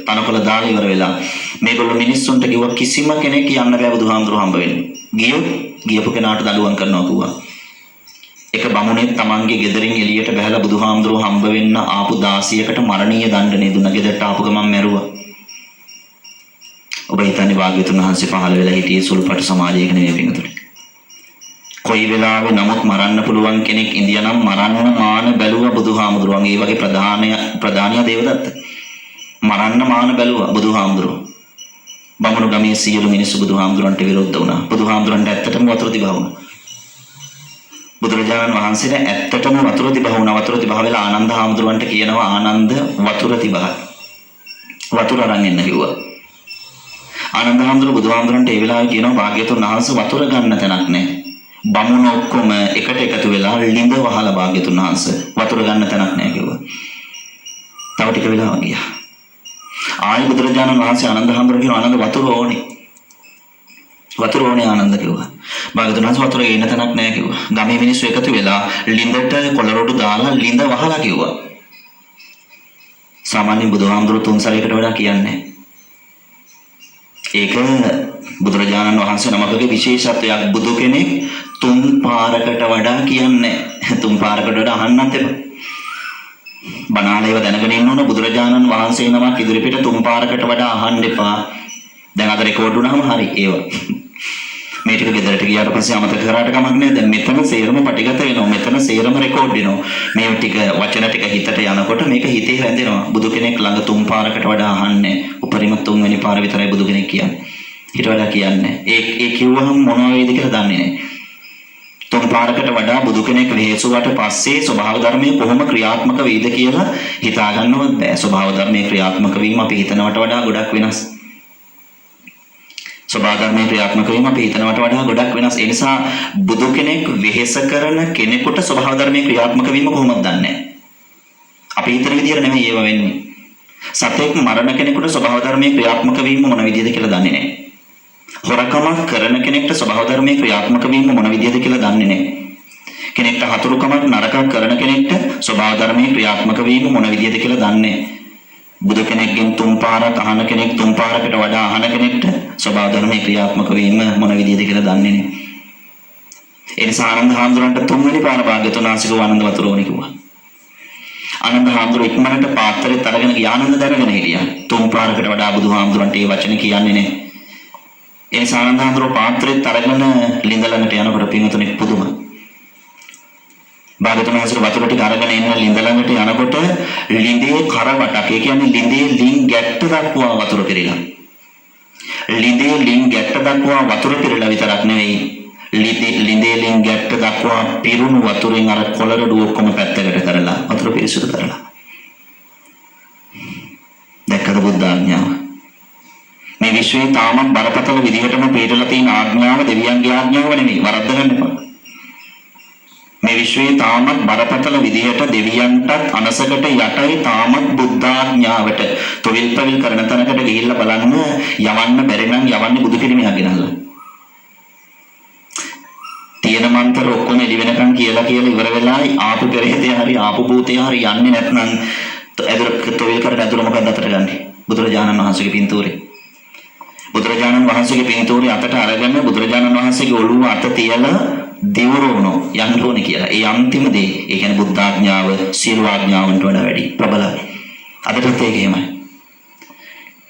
තනකොළ දාලා ඉවර වෙලා. මේගොල්ලෝ මිනිස්සුන්ට කිව්වා කිසිම කෙනෙක් යන්න බෑ බුදුහාමුදුරුවෝ හම්බ වෙන්න. ගියපු කෙනාට දඬුවම් කරනවා කිව්වා. එක බමුණෙක් තමන්ගේ ගෙදරින් එළියට බහැලා බුදුහාමුදුරුවෝ හම්බ වෙන්න ආපු 16කට මරණීය දඬුවම් දුන්නා. ගෙදරට ආපු ගමන් මැරුවා. ඔබ හිතන්නේ භාග්‍යවතුන් වහන්සේ පහළ වෙලා හිටියේ සුළුපටු සමාජයක නෙවෙයි පිටුතුනේ. කොයි වෙලාවෙ නමුත් මරන්න පුළුවන් කෙනෙක් ඉඳියනම් මරන්න මාන බැලුවා බුදුහාමුදුරුවන්. ඒ වගේ ප්‍රධානියා දේවදත්ත. මරන්න මාන බැලුවා බුදුහාමුදුරුවෝ. බමුණු ගමේ සියලු මිනිස්සු බුදුහාමුදුරන්ට විරුද්ධ වුණා. බුදුහාමුදුරන්ට ඇත්තටම වතුර දිබා වුණා. බුදුරජාණන් වහන්සේට ඇත්තටම වතුර දිබා වුණා. වතුර දිබා වෙලා ආනන්ද හාමුදුරන්ට කියනවා ආනන්ද වතුර දිබා. වතුර අරන් එන්න කිව්වා. ආනන්ද හාමුදුරුවෝ බුදුහාමුදුරන්ට ඒ වෙලාවේ කියනවා භාග්‍යතුන් වහන්සේ වතුර ගන්න තැනක් නැහැ. බමුණ ඔක්කොම එකට එකතු වෙලා ළිඳ වහලා භාග්‍යතුන් වහන්සේ වතුර ගන්න තැනක් නැහැ කිව්වා. තව ටික වෙලාවක් ගියා. ආයි බුදුරජාණන් වහන්සේ ආනන්ද හාමුදුරුවෝ කියනවා ආනන්ද වතුර ඕනේ. වතුර ඕනේ ආනන්ද කිව්වා. භාග්‍යතුන් වහන්සේ වතුර ගේන්න තැනක් නැහැ කිව්වා. ගමේ මිනිස්සු එකතු වෙලා ළිඳට කොළරොඩු දාලා ළිඳ වහලා කිව්වා. සාමාන්‍ය බුදුහාමුදුරුවෝ තුන් සැරයකට වඩා කියන්නේ. ඒක බුදුරජාණන් වහන්සේ නමකගේ විශේෂත්වයක්. බුදු කෙනෙක් තුන් පාරකට වඩා කියන්නේ. තුන් පාරකට වඩා අහන්නත් එපා. බණාලේව දැනගෙන ඉන්න ඕන බුදුරජාණන් වහන්සේ නමක් ඉදිරිපිට තුන් පාරකට වඩා අහන්න එපා. දැන් අද රෙකෝඩ් වුණාම හරි ඒව. මේ ටික ගෙදරට ගියාට පස්සේ අමතක කරාට කමක් නැහැ. දැන් මෙතන සේරම පටිගත වෙනවා. මෙතන සේරම රෙකෝඩ් වෙනවා. මේ ටික වචන ටික හිතට යනකොට මේක හිතේ රැඳෙනවා. බුදු කෙනෙක් ළඟ තුන් පාරකට වඩා අහන්නේ. උපරිම තුන්වෙනි පාර විතරයි බුදු කෙනෙක් කියන්නේ. ඊට වඩා කියන්නේ. ඒ කිව්වහම මොනවා වෙයිද කියලා දන්නේ නැහැ. තුන් පාරකට වඩා බුදු කෙනෙක් වෙහෙසුවට පස්සේ ස්වභාව ධර්මයේ කොහොම ක්‍රියාත්මක වෙයිද කියලා හිතා ගන්නවත් බෑ. ස්වභාව ධර්මයේ ක්‍රියාත්මක වීම අපි හිතනවට වඩා ගොඩක් වෙනස්. ස්වභාව ධර්මයේ ක්‍රියාත්මක වීම අපි හිතනවට වඩා ගොඩක් වෙනස්. ඒ නිසා බුදු කෙනෙක් වෙහෙස කරන කෙනෙකුට ස්වභාව ධර්මයේ ක්‍රියාත්මක වීම කොහොමද දන්නේ නැහැ. අපි හිතන විදිහට නෙමෙයි ඒව වෙන්නේ. සතෙක් මරණ කෙනෙකුට ස්වභාව ධර්මයේ ක්‍රියාත්මක වීම මොන විදිහද කියලා දන්නේ නැහැ. හොරකම කරන කෙනෙක්ට ස්වභාව ධර්මයේ ක්‍රියාත්මක වීම මොන විදිහද කියලා දන්නේ නැහැ. කෙනෙක්ට හතුරුකමක් නරකක් කරන කෙනෙක්ට ස්වභාව ධර්මයේ ක්‍රියාත්මක වීම මොන විදිහද කියලා දන්නේ නැහැ. බුදු කෙනෙක්ගෙන් තුන් පාරක් අහන කෙනෙක් තුන් පාරකට වඩා අහන කෙනෙක්ට ස්වභාව ධර්මයේ ක්‍රියාත්මක වීම මොන විදිහද කියලා දන්නේ නැහැ. ඒ නිසා ආනන්ද හාමුදුරන්ට තුන්වෙනි පාර භාග්‍යතුන් වහන්සේ ආනන්ද වතුර ඕනේ කිව්වා. ආනන්ද හාමුදුරුවෝ ඉක්මනට පාත්‍රෙත් අරගෙන ගියා. ආනන්ද දැනගෙන හිටියා. තුන් පාරකට වඩා බුදුහාමුදුරන්ට මේ වචන කියන්නේ නැහැ. ඒ නිසා ආනන්ද හාමුදුරුවෝ පාත්‍රෙත් අරගෙන ළිඳ ළඟට යනකොට පින්වතුනි පුදුම. භාග්‍යතුන් වහන්සේ වතුර ටික අරගෙන එන්න ළිඳ ළඟට යනකොට ළිඳේ කරවටක්, ඒ කියන්නේ ළිඳේ ලින් ගැට්ට දක්වා වතුර පිරিলা. ළිඳේ ලින් ගැට්ට දක්වා වතුර පිරিলা විතරක් නෙවෙයි, ළිඳේ ලින් ගැට්ට දක්වා පිරුණු වතුරෙන් අර කොළරඩු ඔක්කොම පැත්තකට කරලා වතුර පිරිසුදු කරලා. දැක්කද බුද්ධ ආඥාව? මේ විශ්වයේ තාමත් බරපතල විදිහටම පිළිටලා තියෙන ආඥාව දෙවියන්ගේ ආඥාව නෙමෙයි. වරද්ද ගන්න එපා. මේ විශ්වයේ තාමත් බරපතල විදිහට දෙවියන්ටත් අනසකට යටයි තාමත් බුද්ධ ආඥාවට තොවිල් පවිල් කරන තැනකට ගිහිල්ලා බලන්න යවන්න බැරි නම් යවන්නේ බුදු කෙනෙක් ගෙනල්ලා. තියෙන මන්තර ඔක්කොම එළි වෙනකන් කියලා ඉවර වෙලා ආපු පෙරේතය හරි ආපු භූතය හරි යන්නේ නැත්නම් ඇදුර තොවිල් කරලා ඇදුර මොකක්ද අතට ගන්නේ? බුදුරජාණන් වහන්සේගේ පින්තූරේ. බුදුරජාණන් වහන්සේගේ පින්තූරේ අතට අරගෙන බුදුරජාණන් වහන්සේගේ ඔළුව අත තියලා දිවුරුණෝ යන්න ඕනේ කියලා. ඒ අන්තිම දේ. ඒ කියන්නේ බුද්ධ ආඥාව සියලු ආඥාවන්ට වඩා වැඩි ප්‍රබලයි. අදටත් ඒක එහෙමයි.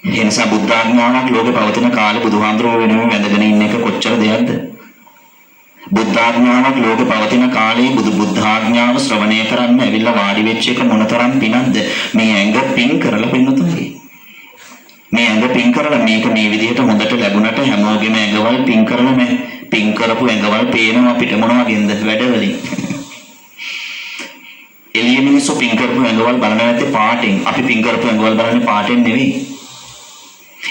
ඒ නිසා බුද්ධ ආඥාවක් ලෝකේ පවතින කාලේ බුදුහාමුදුරුවෝ වෙනුවෙන් වැඳගෙන ඉන්න එක කොච්චර දෙයක්ද? බුද්ධ ආඥාවක් ලෝකේ පවතින කාලේ බුද්ධ ආඥාව ශ්‍රවණය කරන්න ඇවිල්ලා වාඩි වෙච්ච එක මොනතරම් පිනක්ද? මේ ඇඟ පින් කරලා පින්නතුනේ. මේ ඇඟ පින් කරලා මේක මේ විදිහට හොඳට ලැබුණට හැමෝගෙම ඇඟවල් පින් කරලා නැහැ. පින් කරපු ඇඟවල් පේනවා අපිට මොන වගේද වැඩවලින්. එළිය මිනිස්සු පින් කරපු ඇඟවල් බලන නැත්තේ පාටෙන්. අපි පින් කරපු ඇඟවල් බලන්නේ පාටෙන් නෙවෙයි.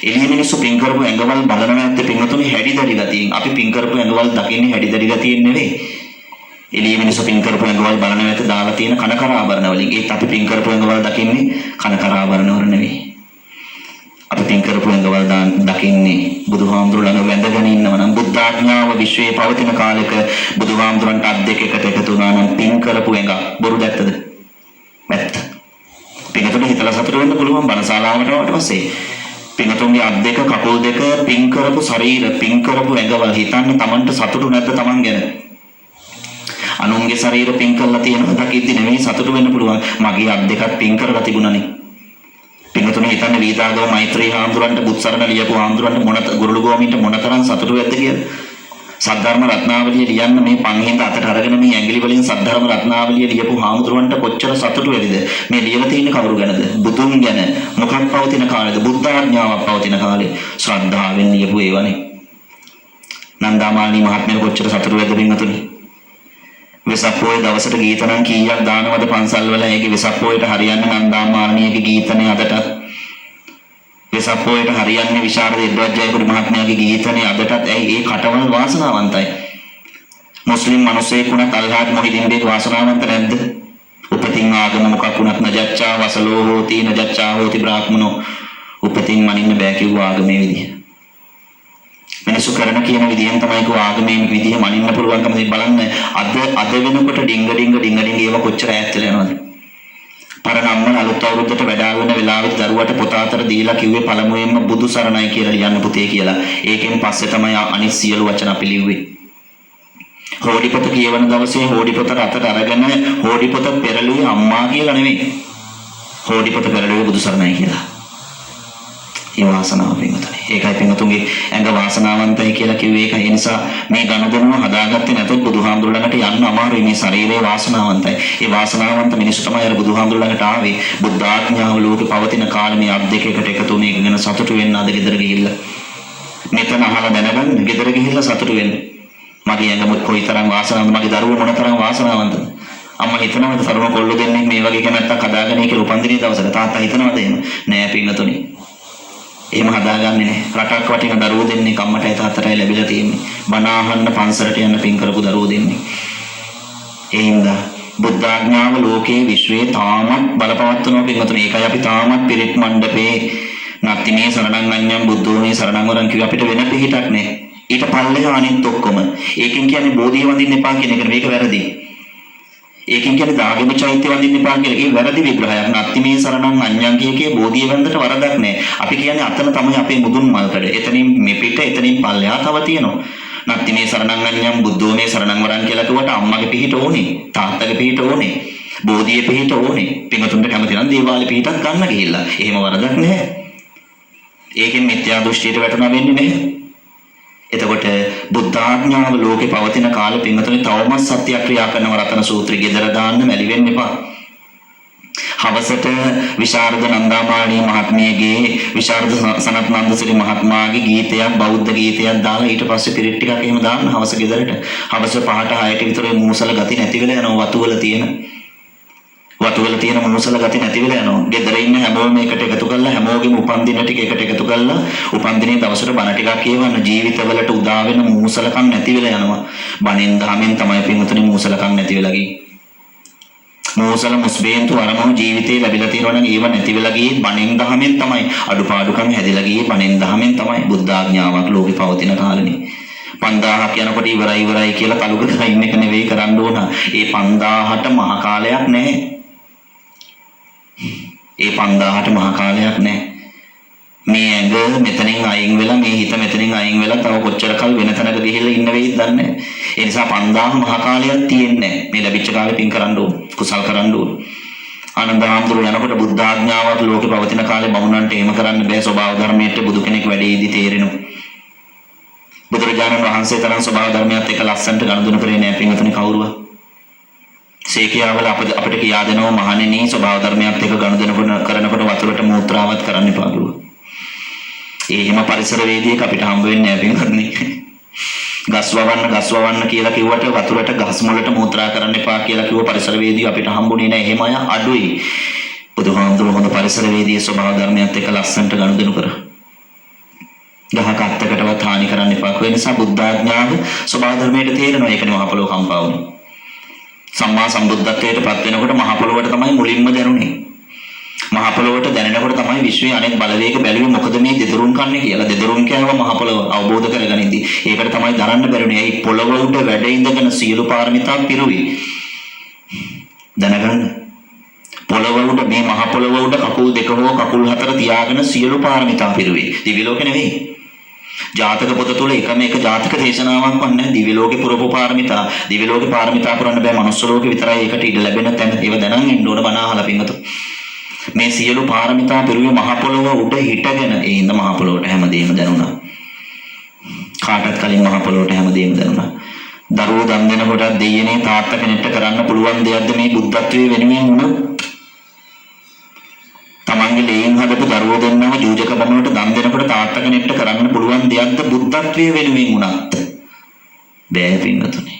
එළිය මිනිස්සු පින් කරපු ඇඟවල් බලන නැත්තේ පින්වතුනි හැඩිදරි ගතියෙන්. අපි පින් කරපු ඇඟවල් දකින්නේ හැඩිදරි ගතියෙන් නෙවෙයි. එළිය මිනිස්සු පින් කරපු ඇඟවල් බලන නැත්තේ දාලා තියෙන කනකරාභරණ වලින්. ඒත් අපි පින් කරපු ඇඟවල් දකින්නේ කනකරාභරණ වල නෙවෙයි. අපි පින් කරපු ඇඟවල් දකින්නේ බුදුහාමුදුරු ළඟ වැඳගෙන ඉන්නවා නම් බුද්ධ ආඥාව විශ්වයේ පවතින කාලෙක බුදුහාමුදුරන්ට අත් දෙක එකට වුණා නම් පින් කරපු ඇඟ බොරු දැත්තද? ඇත්ත. පින්කට හිතලා සතුට වෙන්න පුළුවන් බණශාලාවට ආවට පස්සේ. පින්තුන්ගේ අත් දෙක කකුල් දෙක පින් කරපු ශරීර පින් කරපු ඇඟවල් හිතන්නේ Tamanට සතුටු නැද්ද Taman ගැන? අනුන්ගේ ශරීර පින් කරලා තියෙනවා දකිද්දි නෙමෙයි සතුටු වෙන්න පුළුවන්. මගේ අත් දෙකක් පින් කරලා තිබුණානේ. පින්තුනේ හිතන්නේ වීතාගම මෛත්‍රී හාමුදුරන්ට බුත්සරණ ලියපු හාමුදුරන්ට මොන ගුරුළුගෝමින්ට මොනතරම් සතුටු වෙද්ද කියලා. සද්ධර්ම රත්නාවලිය ලියන්න මේ පන්හිඳ අතට අරගෙන මේ ඇඟිලි වලින් සද්ධර්ම රත්නාවලිය ලියපු හාමුදුරන්ට කොච්චර සතුටු වෙයිද? මේ ලියලා තියෙන කවුරු ගැනද? බුදුන් ගැන. මොකක් පවතින කාලෙද? බුද්ධ ආඥාවක් පවතින කාලේ. ශ්‍රද්ධාවෙන් ලියපු ඒවනේ. නන්දාමාලනී මහත්මිය කොච්චර සතුටු වෙද්ද පින්තුනේ? වෙසක් පොයේ දවසට ගීත නම් කීයක් දානවද පන්සල් වල? ඒකේ වෙසක් පොයට හරියන්නේ නන්දාමාලනීගේ ගීතනේ අදට. වෙසප්පුවේට හරියන්නේ විශාරද එඩ්වර්ඩ් මහත්මයාගේ ගීතනේ අදටත් ඇයි ඒ කටවල් වාසනාවන්තයි. මුස්ලිම් මිනිසෙකුණත් අල්ලාහ් මොහිදින් බේක වාසනාවන්ත නැද්ද? උපතින් ආගම මොකක් වුණත් නජච්චා වසලෝ හෝති නජච්චා හෝති බ්‍රාහ්මනෝ උපතින් මනින්න බෑ කිව්වා ආගමේ විදිය. මිනිස්සු කරන කියන විදියෙන් තමයි කෝ ආගමේ විදිය මනින්න පුළුවන්කම බලන්න. අද වෙනකොට ඩිංග ඒව කොච්චර ඈත් වෙලා යනවද? පරණම්ම අලුත් අවුරුද්දට වැඩා වෙන වෙලාවෙත් දරුවට පොත අතර දීලා කිව්වේ පළමුවෙන්ම බුදු සරණයි කියලා ලියන්න පුතේ කියලා. ඒකෙන් පස්සේ තමයි අනිත් සියලු වචන අපි ලිව්වේ. හෝඩිපොත කියවන දවසේ හෝඩිපොත අතට අරගෙන හෝඩිපොත පෙරළුවේ අම්මා කියලා නෙමෙයි. හෝඩිපොත පෙරළුවේ බුදු සරණයි කියලා. ඒ වාසනාව පින්වතුනි. ඒකයි පින්වතුන්ගේ ඇඟ වාසනාවන්තයි කියලා කිව්වේ ඒකයි. ඒ නිසා මේ ගනුදෙනුව හදාගත්තේ නැතොත් බුදුහාමුදුර ළඟට යන්න අමාරුයි. මේ ශරීරයේ වාසනාවන්තයි. ඒ වාසනාවන්ත මිනිස්සු තමයි අර බුදුහාමුදුර ළඟට ආවේ. බුද්ධ ආඥාව ලෝකේ පවතින කාලේ මේ අත් දෙකකට එකතු වුණ එක ගැන සතුටු වෙන්න අද ගෙදර ගිහිල්ලා. මෙතන අහලා දැනගන්න ගෙදර ගිහිල්ලා සතුටු වෙන්න. මගේ ඇඟම කොයිතරම් වාසනාවන්තද, මගේ දරුවෝ මොනතරම් වාසනාවන්තද. අම්මා හිතනවද තරුණ කොල්ලෝ දෙන්නේ මේ වගේ කැමැත්තක් හදාගන්නේ කියලා උපන්දිනේ දවසක? තාත්තා හිතනවද එහෙම? නෑ පින්වතුනි. එහෙම හදාගන්නේ නැහැ. රටක් වටින දරුවෝ දෙන්නේ අම්මටයි තාත්තටයි ලැබිලා තියෙන්නේ. බණ අහන්න පන්සලට යන්න පින් කරපු දරුවෝ දෙන්නේ. ඒ හින්දා බුද්ධ ආඥාව ලෝකේ විශ්වයේ තාමත් බලපවත්වනවා පින්වතුනි. ඒකයි අපි තාමත් පිරිත් මණ්ඩපේ නැත්නම් මේ සරණං අඤ්ඤං බුද්ධෝ මේ සරණං වරන් කිව්ව අපිට වෙන පිහිටක් නැහැ. ඊට පල්ලෙහා අනිත් ඔක්කොම. ඒකෙන් කියන්නේ බෝධිය වඳින්න එපා කියන එක. මේක වැරදි. ඒකෙන් කියන්නේ දාගම චෛත්‍ය වඳින්න එපා කියලා. ඒක වැරදි විග්‍රහයක්. නැත්ති මේ සරණං අඤ්ඤං කියකේ බෝධිය වන්දට වරදක් නැහැ. අපි කියන්නේ අතන තමයි අපේ මුදුන් මල්කඩ. එතනින් මේ පිට එතනින් පල්ලෙහා තව තියෙනවා. නැත්ති මේ සරණං අඤ්ඤං බුද්ධෝ මේ සරණං වරන් කියලා කිව්වට අම්මගේ පිහිට ඕනේ. තාත්තගේ පිහිට ඕනේ. බෝධියේ පිහිට ඕනේ. පින්වතුන්ට කැමති නම් දේවාලේ පිහිටක් ගන්න ගිහිල්ලා. එහෙම වරදක් නැහැ. ඒකෙන් මිත්‍යා දෘෂ්ටියට වැටුණා වෙන්නේ නැහැ. එතකොට බුද්ධ ආඥාව ලෝකේ පවතින කාලෙ පින්වතුනි තවමත් සත්‍යක්‍රියා කරන රතන සූත්‍රය ගෙදර දාන්න මැලි වෙන්න එපා. හවසට විශාරද නන්දාමාලී මහත්මියගේ විශාරද සනත් නන්දසිරි මහත්මයාගේ ගීතයක් බෞද්ධ ගීතයක් දාලා ඊට පස්සේ පිරිත් ටිකක් එහෙම දාන්න හවස ගෙදරට. හවස 5ට 6ට විතර මූසල ගති නැති වෙලා යනවා වතුවල තියෙන මූසල ගති නැති වෙලා යනවා. ගෙදර ඉන්න හැමෝම එකට එකතු කරලා හැමෝගෙම උපන්දින ටික එකට එකතු කරලා උපන්දිනේ දවසට බණ ටිකක් කියවන්න. ජීවිතවලට උදා වෙන මූසලකම් නැති වෙලා යනවා. බණෙන් දහමෙන් තමයි පින්වතුනි මූසලකම් නැති වෙලා ගියේ. මූසල මුස්බේන්තු අරමුණු ජීවිතේ ලැබිලා තියෙනවා නම් ඒව නැති වෙලා ගියේ බණෙන් දහමෙන් තමයි. අඩුපාඩුකම් හැදිලා ගියේ බණෙන් දහමෙන් තමයි. බුද්ධ ආඥාවක් ලෝකේ පවතින කාලෙනේ. 5000ක් යනකොට ඉවරයි කියලා කලුක ගහ ඉන්න එක නෙවෙයි කරන්න ඕන. ඒ 5000ට මහ කාලයක් නැහැ. ඒ 5000ට මහ කාලයක් නැහැ. මේ ඇඟ මෙතනින් අයින් වෙලා මේ හිත මෙතනින් අයින් වෙලා තව කොච්චර කල් වෙන තැනක ගිහිල්ලා ඉන්න වෙයිද දන්නේ නැහැ. ඒ නිසා 5000 මහ කාලයක් තියෙන්නේ නැහැ. මේ ලැබිච්ච කාලේ පින් කරන්න ඕන. කුසල් කරන්න ඕන. ආනන්ද හාමුදුරුවෝ යනකොට බුද්ධ ආඥාවක් ලෝකේ පවතින කාලේ බමුණන්ට එහෙම කරන්න බෑ. ස්වභාව ධර්මයට බුදු කෙනෙක් වැඩේදී තේරෙනවා. බුදුරජාණන් වහන්සේ තරම් ස්වභාව ධර්මයත් එක්ක ලස්සන්ට ගනුදෙනු කරේ නැහැ පින්වතුනි කවුරුවත්. සේකියාවල අපිට කියා දෙනවා මහණෙනි ස්වභාව ධර්මයත් එක්ක ගනුදෙනු කරනකොට වතුරට මූත්‍රාවත් කරන්න එපා කිව්වා. ඒ හිම පරිසරවේදියෙක් අපිට හම්බ වෙන්නේ නැහැ පින්වතුනි. ගස් වවන්න කියලා කිව්වට වතුරට ගස් මුලට මූත්‍රා කරන්න එපා කියලා කිව්ව පරිසරවේදිය අපිට හම්බුනේ නැහැ. එහෙම අය අඩුයි. බුදුහාමුදුරුවෝ හොඳ පරිසරවේදිය ස්වභාව ධර්මයත් එක්ක ලස්සන්ට ගනුදෙනු කරා. ගහක අත්තකටවත් හානි කරන්න එපා. ඒ නිසා බුද්ධ ආඥාව ස්වභාව ධර්මයට තේරෙනවා. ඒකනේ මහ පොළොව කම්පා වුනේ. සම්මා සම්බුද්ධත්වයට පත් වෙනකොට මහ පොළොවට තමයි මුලින්ම දැනුනේ. මහ පොළොවට දැනෙනකොට තමයි විශ්වයේ අනෙක් බලවේග බැලුවේ මොකද මේ දෙදරුම් කන්නේ කියලා. දෙදරුම් කියනවා මහ පොළොව අවබෝධ කරගනිද්දී. ඒකට තමයි දරන්න බැරුනේ. ඇයි පොළොව උඩ වැඩ ඉඳගෙන සියලු පාරමිතා පිරුවේ. දැනගන්න. පොළොව උඩ මේ මහ පොළොව උඩ කකුල් දෙක හෝ කකුල් හතර තියාගෙන සියලු පාරමිතා පිරුවේ. දිව්‍ය ලෝකේ නෙවෙයි. ජාතක පොත තුල එකම එක ජාතක දේශනාවක් වන්නේ දිව්‍ය ලෝකේ පුරපු පාරමිතා. දිව්‍ය ලෝකේ පාරමිතා පුරන්න බෑ. මනුස්ස ලෝකේ විතරයි ඒකට ඉඩ ලැබෙන තැන. ඒව දැනන් ඉන්න ඕන බණ අහලා පින්වතු. මේ සියලු පාරමිතා පිරුවේ මහ පොළොව උඩ හිටගෙන ඒ හින්දා මහ පොළොවට හැමදේම දැනුණා. කාටත් කලින් මහ පොළොවට හැමදේම දැනුණා. දරුවෝ දන් දෙනකොට දෙයියනේ තාත්තා කෙනෙක්ට කරන්න පුළුවන් දෙයක්ද මේ බුද්ධත්වයේ වෙනුවෙන් වුණා. තමන්ගේ ලේන් හදපු දරුවෝ දෙන්නම ජූජක බමුණට දන් දෙනකොට තාත්තා කෙනෙක්ට කරන්න පුළුවන් දෙයක්ද බුද්ධත්වයේ වෙනුවෙන් වුණත් බෑ පින්නතුනේ.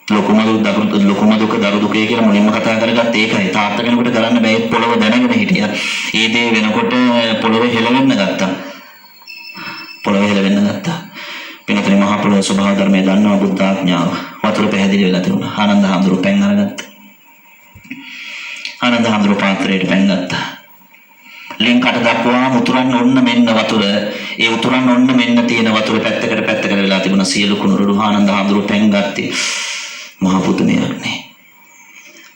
ලොකුම දුක දරු දුකේ කියලා මුලින්ම කතා කරගත්තේ ඒකයි. තාත්තා කෙනෙකුට කරන්න බෑ පොළව දැනගෙන හිටියා. ඒ දේ වෙනකොට පොළව හෙලවෙන්න ගත්තා. පිනතුනි මහා පොළොවේ ස්වභාව ධර්මය දන්නවා බුද්ධ ආඥාව. වතුර පැහැදිලි වෙලා තිබුණා. ආනන්ද හාමුදුරුවෝ පැන් අරගත්තා. ආනන්ද හාමුදුරුවෝ පාත්‍රයට පැන් ගත්තා. ලින්කට දක්වා උතුරන්න ඔන්න මෙන්න වතුර. ඒ උතුරන්න ඔන්න මෙන්න තියෙන වතුර පැත්තකට වෙලා තිබුණා. සියලු කුණුරුළු ආනන්ද හාමුදුරුවෝ පැන් ගත්තේ. මහා පුදුමයක් නේ.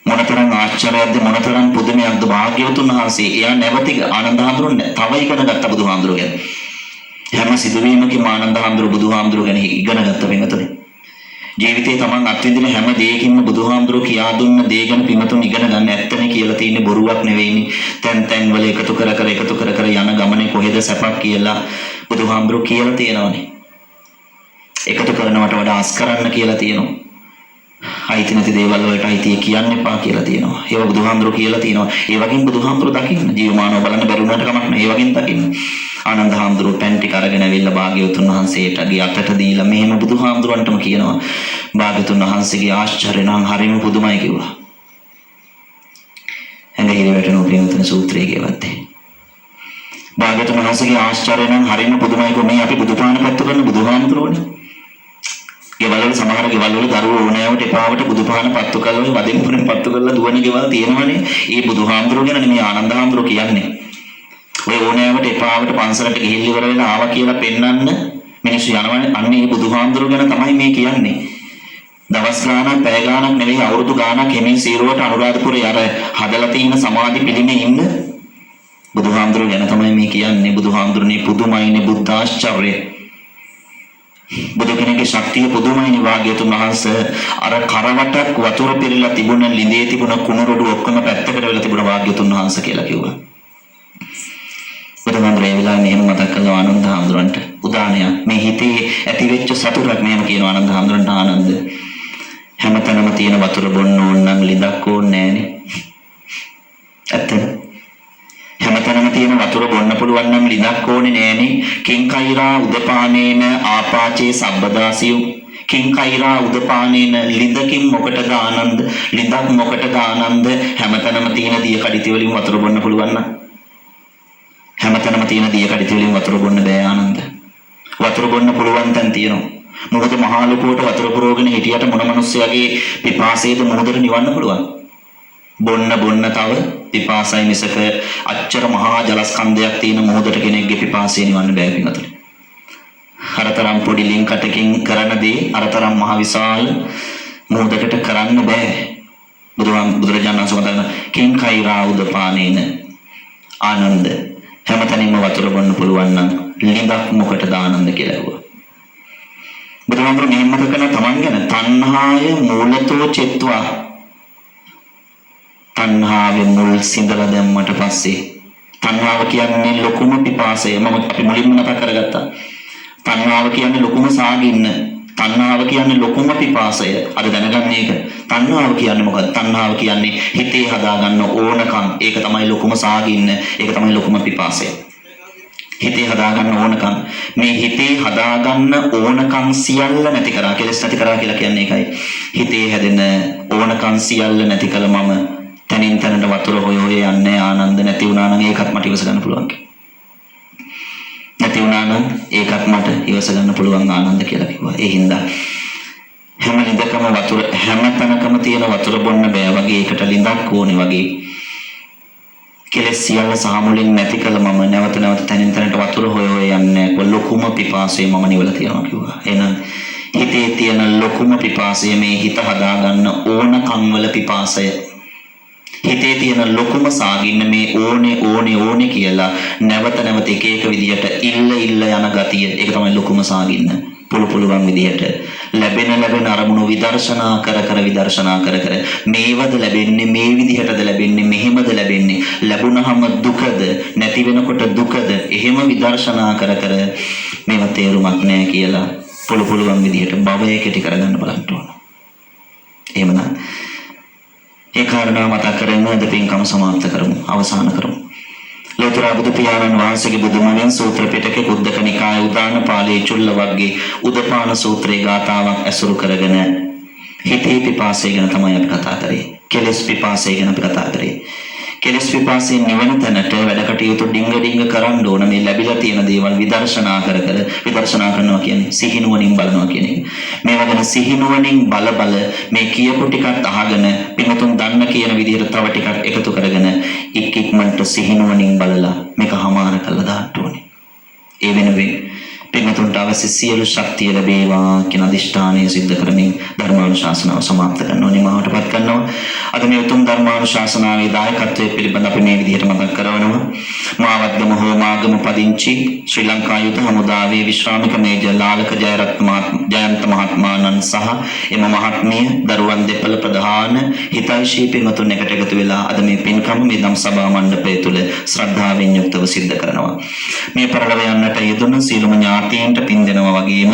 මොනතරම් ආශ්චර්යයක්ද මොනතරම් පුදුමයක්ද භාග්‍යවතුන් වහන්සේ. එයා නැවති ආනන්ද හාමුදුරුවෝ තව ඉගෙන ගත්ත බුදුහාමුදුරුවෝ ගැන. හැම සිදුවීමකම ආනන්ද හාමුදුරුවෝ බුදුහාමුදුරුවෝ ගැන ඉගෙන ගත්ත පින්වතුනි. ජීවිතේ තමන් අත්විඳින හැම දෙයකින්ම බුදුහාමුදුරුවෝ කියා දුන්න දේ ගැන පින්වතුන් ඉගෙන ගන්න. ඇත්තනේ කියලා තියෙන්නේ බොරුවක් නෙවෙයිනේ. තැන් වල එකතු කර යන ගමනේ කොහෙද සැපක් කියලා බුදුහාමුදුරුවෝ කියලා තියෙනවනේ. එකතු කරනවට වඩා අස් කරන්න කියලා තියෙනවා. අයිති නැති දේවල් වලට අයිතිය කියන්න එපා කියලා තියෙනවා. ඒවා බුදුහාමුදුරුවෝ කියලා තියෙනවා. ඒ වගේම බුදුහාමුදුරුවෝ දකින්න ජීවමානව බලන්න බැරුණාට කමක් නැහැ. ඒ වගේම දකින්න. ආනන්ද හාමුදුරුවෝ පැන් ටික අරගෙන ඇවිල්ලා භාග්‍යවතුන් වහන්සේට අතට දීලා මෙහෙම බුදුහාමුදුරන්ටම කියනවා. භාග්‍යවතුන් වහන්සේගේ ආශ්චර්ය නම් හරිම පුදුමයි කිව්වා. ඇඟිලි වැටෙන පින්වතුන් සූත්‍රයේ කියවත්තේ. භාග්‍යවතුන් වහන්සේගේ ආශ්චර්ය නම් හරිම පුදුමයි කිව්වා. මේ අපි බුදුපාන පත්තු කරන බුදුහාමුදුරුවෝනේ. ගෙවල් වල සමහර ගෙවල් වල දරුවෝ ඕනෑවට එපාවට බුදුපාන පත්තු කරලා වදින් පුරෙන් පත්තු කරලා දුවන ගෙවල් තියෙනවනේ. ඒ බුදුහාමුදුරුවෝ ගැන නෙමෙයි ආනන්ද හාමුදුරුවෝ කියන්නේ. ඔය ඕනෑවට එපාවට පන්සලට ගිහිල්ලා ඉවර වෙලා ආවා කියලා පෙන්වන්න මිනිස්සු යනවනේ. අන්න ඒ බුදුහාමුදුරුවෝ ගැන තමයි මේ කියන්නේ. දවස් ගාණක් පැය ගාණක් නෙවෙයි අවුරුදු ගාණක් හිමින් සීරුවට අනුරාධපුරේ අර හදලා තියෙන සමාධි පිළිමේ ඉන්න බුදුහාමුදුරුවෝ ගැන තමයි මේ කියන්නේ. බුදුහාමුදුරනේ පුදුමයිනේ බුද්ධ ආශ්චර්යය. බුදු කෙනෙක්ගේ ශක්තිය පුදුමයිනේ. භාග්‍යවතුන් වහන්සේ අර කරවටක් වතුර පිරලා තිබුණ ළිඳේ තිබුණ කුණුරොඩු ඔක්කොම පැත්තකට වෙලා තිබුණ භාග්‍යවතුන් වහන්සේ කියලා කිව්වා. බුදුහාමුදුරේ වෙලා මෙහෙම මතක් කළා ආනන්ද හාමුදුරන්ට උදානයක්. මේ හිතේ ඇතිවෙච්ච සතුටක් මෙහෙම කියනවා ආනන්ද හාමුදුරන්ට. ආනන්ද හැමතැනම තියෙන වතුර බොන්න ඕන නම් ළිඳක් ඕනේ නෑනේ. ඇත්තද? හැමතැනම තියෙන වතුර බොන්න පුළුවන් නම් ළිඳක් ඕනේ නෑනේ. කිංකෛරා උදපානේන ආපාචේ සබ්බදාසියු. කිංකෛරා උදපානේන ළිඳකින් මොකටද ආනන්ද? ළිඳක් මොකටද ආනන්ද? හැමතැනම තියෙන දිය කඩਿੱති වලින් වතුර බොන්න පුළුවන් නම් හැමතැනම තියෙන දිය කඩਿੱති වලින් වතුර බොන්න බෑ ආනන්ද. වතුර බොන්න පුළුවන් තැන් තියෙනවා. මොකද මහා ලොකුවට වතුර පුරවගෙන හිටියට මොන මිනිස්සයාගේ පිපාසයේද මොහොතට නිවන්න පුළුවන්. බොන්න තව පිපාසයි මිසක අච්චර මහා ජලස්කන්ධයක් තියෙන මොහොතට කෙනෙක්ගේ පිපාසය නිවන්න බෑ පිටතට. අරතරම් පොඩි ලින්කටකින් කරන දේ අරතරම් මහ විශාල මොහොතකට කරන්න බෑ. බුදුරජාණන් වහන්සේ මතන කිංකෛරා උදපානේන ආනන්ද හැමතැනින්ම වතුර බොන්න පුළුවන් නම් ළිඳක් මොකටද ආනන්ද කියලා කිව්වා. බුදුහාමුදුරුවෝ මෙහෙම මතක කරන තමන් ගැන තණ්හාය මූලතෝ චෙත්වා. තණ්හාවේ මුල් සිඳලා දැම්මට පස්සේ තණ්හාව කියන්නේ ලොකුම පිපාසය. අපි මුලින්ම මතක් කරගත්තා. තණ්හාව කියන්නේ ලොකුම සාගින්න. තණ්හාව කියන්නේ ලොකුම පිපාසය. අද දැනගන්න එක. තණ්හාව කියන්නේ මොකක්ද? තණ්හාව කියන්නේ හිතේ හදාගන්න ඕනකම්. ඒක තමයි ලොකුම සාගින්න. ඒක තමයි ලොකුම පිපාසය. හිතේ හදාගන්න ඕනකම්. මේ හිතේ හදාගන්න ඕනකම් සියල්ල නැති කරා. කෙලස් නැති කරා කියලා කියන්නේ ඒකයි. හිතේ හැදෙන ඕනකම් සියල්ල නැති කළ මම තනින් තනට වතුර හොය යන්නේ ආනන්ද. නැති වුණා නම් ඒකත් මට ඉවස ගන්න පුළුවන්. නැති වුණා නම් ඒකත් මට ඉවස ගන්න පුළුවන් ආනන්ද කියලා කිව්වා. ඒ හින්දා හැම ළිඳකම වතුර හැම තැනකම තියෙන වතුර බොන්න බෑ වගේ ඒකට ළිඳක් ඕනේ වගේ කෙලෙස් සියල්ල සාමුලින් නැති කළ මම නැවත තනින් තනට වතුර හොය යන්නේ ලොකුම පිපාසය මම නිවලා තියනවා කිව්වා. එහෙනම් හිතේ තියෙන ලොකුම පිපාසය මේ හිත හදාගන්න ඕනකම් වල පිපාසය. හිතේ තියෙන ලොකුම සාගින්න මේ ඕනේ කියලා නැවත එක විදිහට ඉල්ල යන ගතිය. ඒක තමයි ලොකුම සාගින්න. පුළුවන් විදිහට ලැබෙන අරමුණු විදර්ශනා කර මේවද ලැබෙන්නේ මේ විදිහටද ලැබෙන්නේ මෙහෙමද ලැබෙන්නේ ලැබුණහම දුකද නැති වෙනකොට දුකද එහෙම විදර්ශනා කර මේව තේරුමක් නැහැ කියලා පුළුවන් විදිහට භවය කෙටි කරගන්න බලන්න ඕන. එහෙමනම් ඒ කාරණා මතක් කරගෙන අද පින්කම සමාප්ත කරමු. අවසන් කරමු. ලෝතර බුදු පියාණන් වහන්සේගේ බුදුමෙන් සූත්‍ර පිටකේ කුද්දක නිකාය උදාන පාළේ චුල්ල වර්ගයේ උදපාන සූත්‍රයේ ගාථාවක් ඇසුරු කරගෙන හිතේ පිපාසය ගැන තමයි අපි කතා කරේ. කෙලෙස් පිපාසය ගැන අපි කතා කරේ. කෙලෙස් පිපාසයෙන් නිවන තැනට වැඩ කටයුතු ඩිංග කරන්න ඕන. මේ ලැබිලා තියෙන දේවල් විදර්ශනා විදර්ශනා කරනවා කියන්නේ සිහිනුවණින් බලනවා කියන එක. මේවා ගැන සිහිනුවණින් බල මේ කියපු ටිකත් අහගෙන පින්තුන් දන්න කියන විදිහට තව ටිකක් එකතු කරගෙන ඉක්මනට සිහිනුවණින් බලලා මේක හමාර කරලා දාන්න ඕනේ. ඒ වෙනුවෙන් පින්තුන්ට අවශ්‍ය සියලු ශක්තිය ලැබේවා කියන අදිෂ්ඨානය සිද්ධ කරමින් ධර්මානුශාසනාව සමාප්ත කරනවා. නිමාවටපත් කරනවා. අද මේ උතුම් ධර්මානුශාසනාවේ දායකත්වයේ පිළිබඳ අපි මේ විදිහට මතක් කරවනවා. මාවත්ගම හෝ මාගම පදිංචි ශ්‍රී ලංකා යුද හමුදාවේ විශ්‍රාමික මේජර් ලාලක ජයන්ත මහත්මයාණන් සහ එම මහත්මිය දරුවන් දෙපළ ප්‍රධාන හිතයිශී පින්වතුන් එකට එකතු වෙලා අද මේ පින්කම මේ ධම් සභා මණ්ඩපය තුල ශ්‍රද්ධාවෙන් යුක්තව සිද්ධ කරනවා. මේ පරලව යන්නට යෙදුණු සීලම ඥාතීන්ට පින් දෙනවා වගේම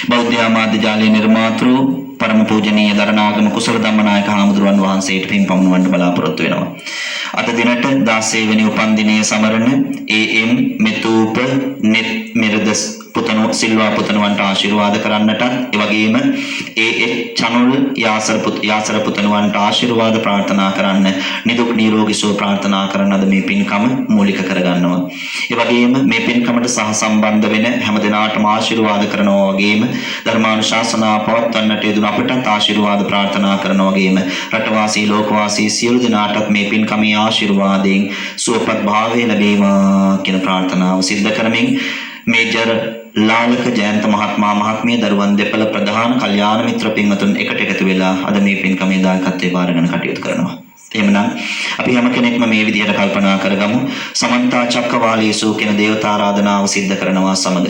බෞද්ධ ආමාත්‍ය ජාලයේ නිර්මාතෘ පරම පූජනීය දරණාගම කුසල ධම්මනායක හාමුදුරුවන් වහන්සේට පින් පමුණවන්න බලාපොරොත්තු වෙනවා. අද දිනට 16 වෙනි උපන්දිනයේ සමරන AM මෙතූප net මිරදස් පුතනෝ සිල්වා පුතනවන්ට ආශිර්වාද කරන්නට ඒ වගේම චනුල් යාසර පුතනවන්ට ආශිර්වාද ප්‍රාර්ථනා කරන්න නිදුක් නිරෝගී සුව ප්‍රාර්ථනා කරන අද මේ පින්කම මූලික කරගන්නවා. ඒ වගේම මේ පින්කමට සහ සම්බන්ධ වෙන හැම දිනාටම ආශිර්වාද කරනවා වගේම ධර්මානුශාසනා පවත්වන්නට යෙදුණු අපට ආශිර්වාද ප්‍රාර්ථනා කරනවා වගේම රටවාසී ලෝකවාසී සියලු දෙනාටත් මේ පින්කමේ ආශිර්වාදයෙන් සුවපත් භාවය ලැබේවා කියන ප්‍රාර්ථනාව සිද්ධ කරමින් මේජර් ලාලක ජයන්ත මහත්මිය දරුවන් දෙපළ ප්‍රධාන කල්යාණ මිත්‍ර පින්වතුන් එකට එකතු වෙලා අද මේ පින්කමේ දායකත්වයේ බාරගෙන කටයුතු කරනවා. එහෙමනම් අපි හැම කෙනෙක්ම මේ විදිහට කල්පනා කරගමු. සමන්තා චක්කවාලේසු කියන දේවතා ආරාධනාව සිද්ධ කරනවා සමග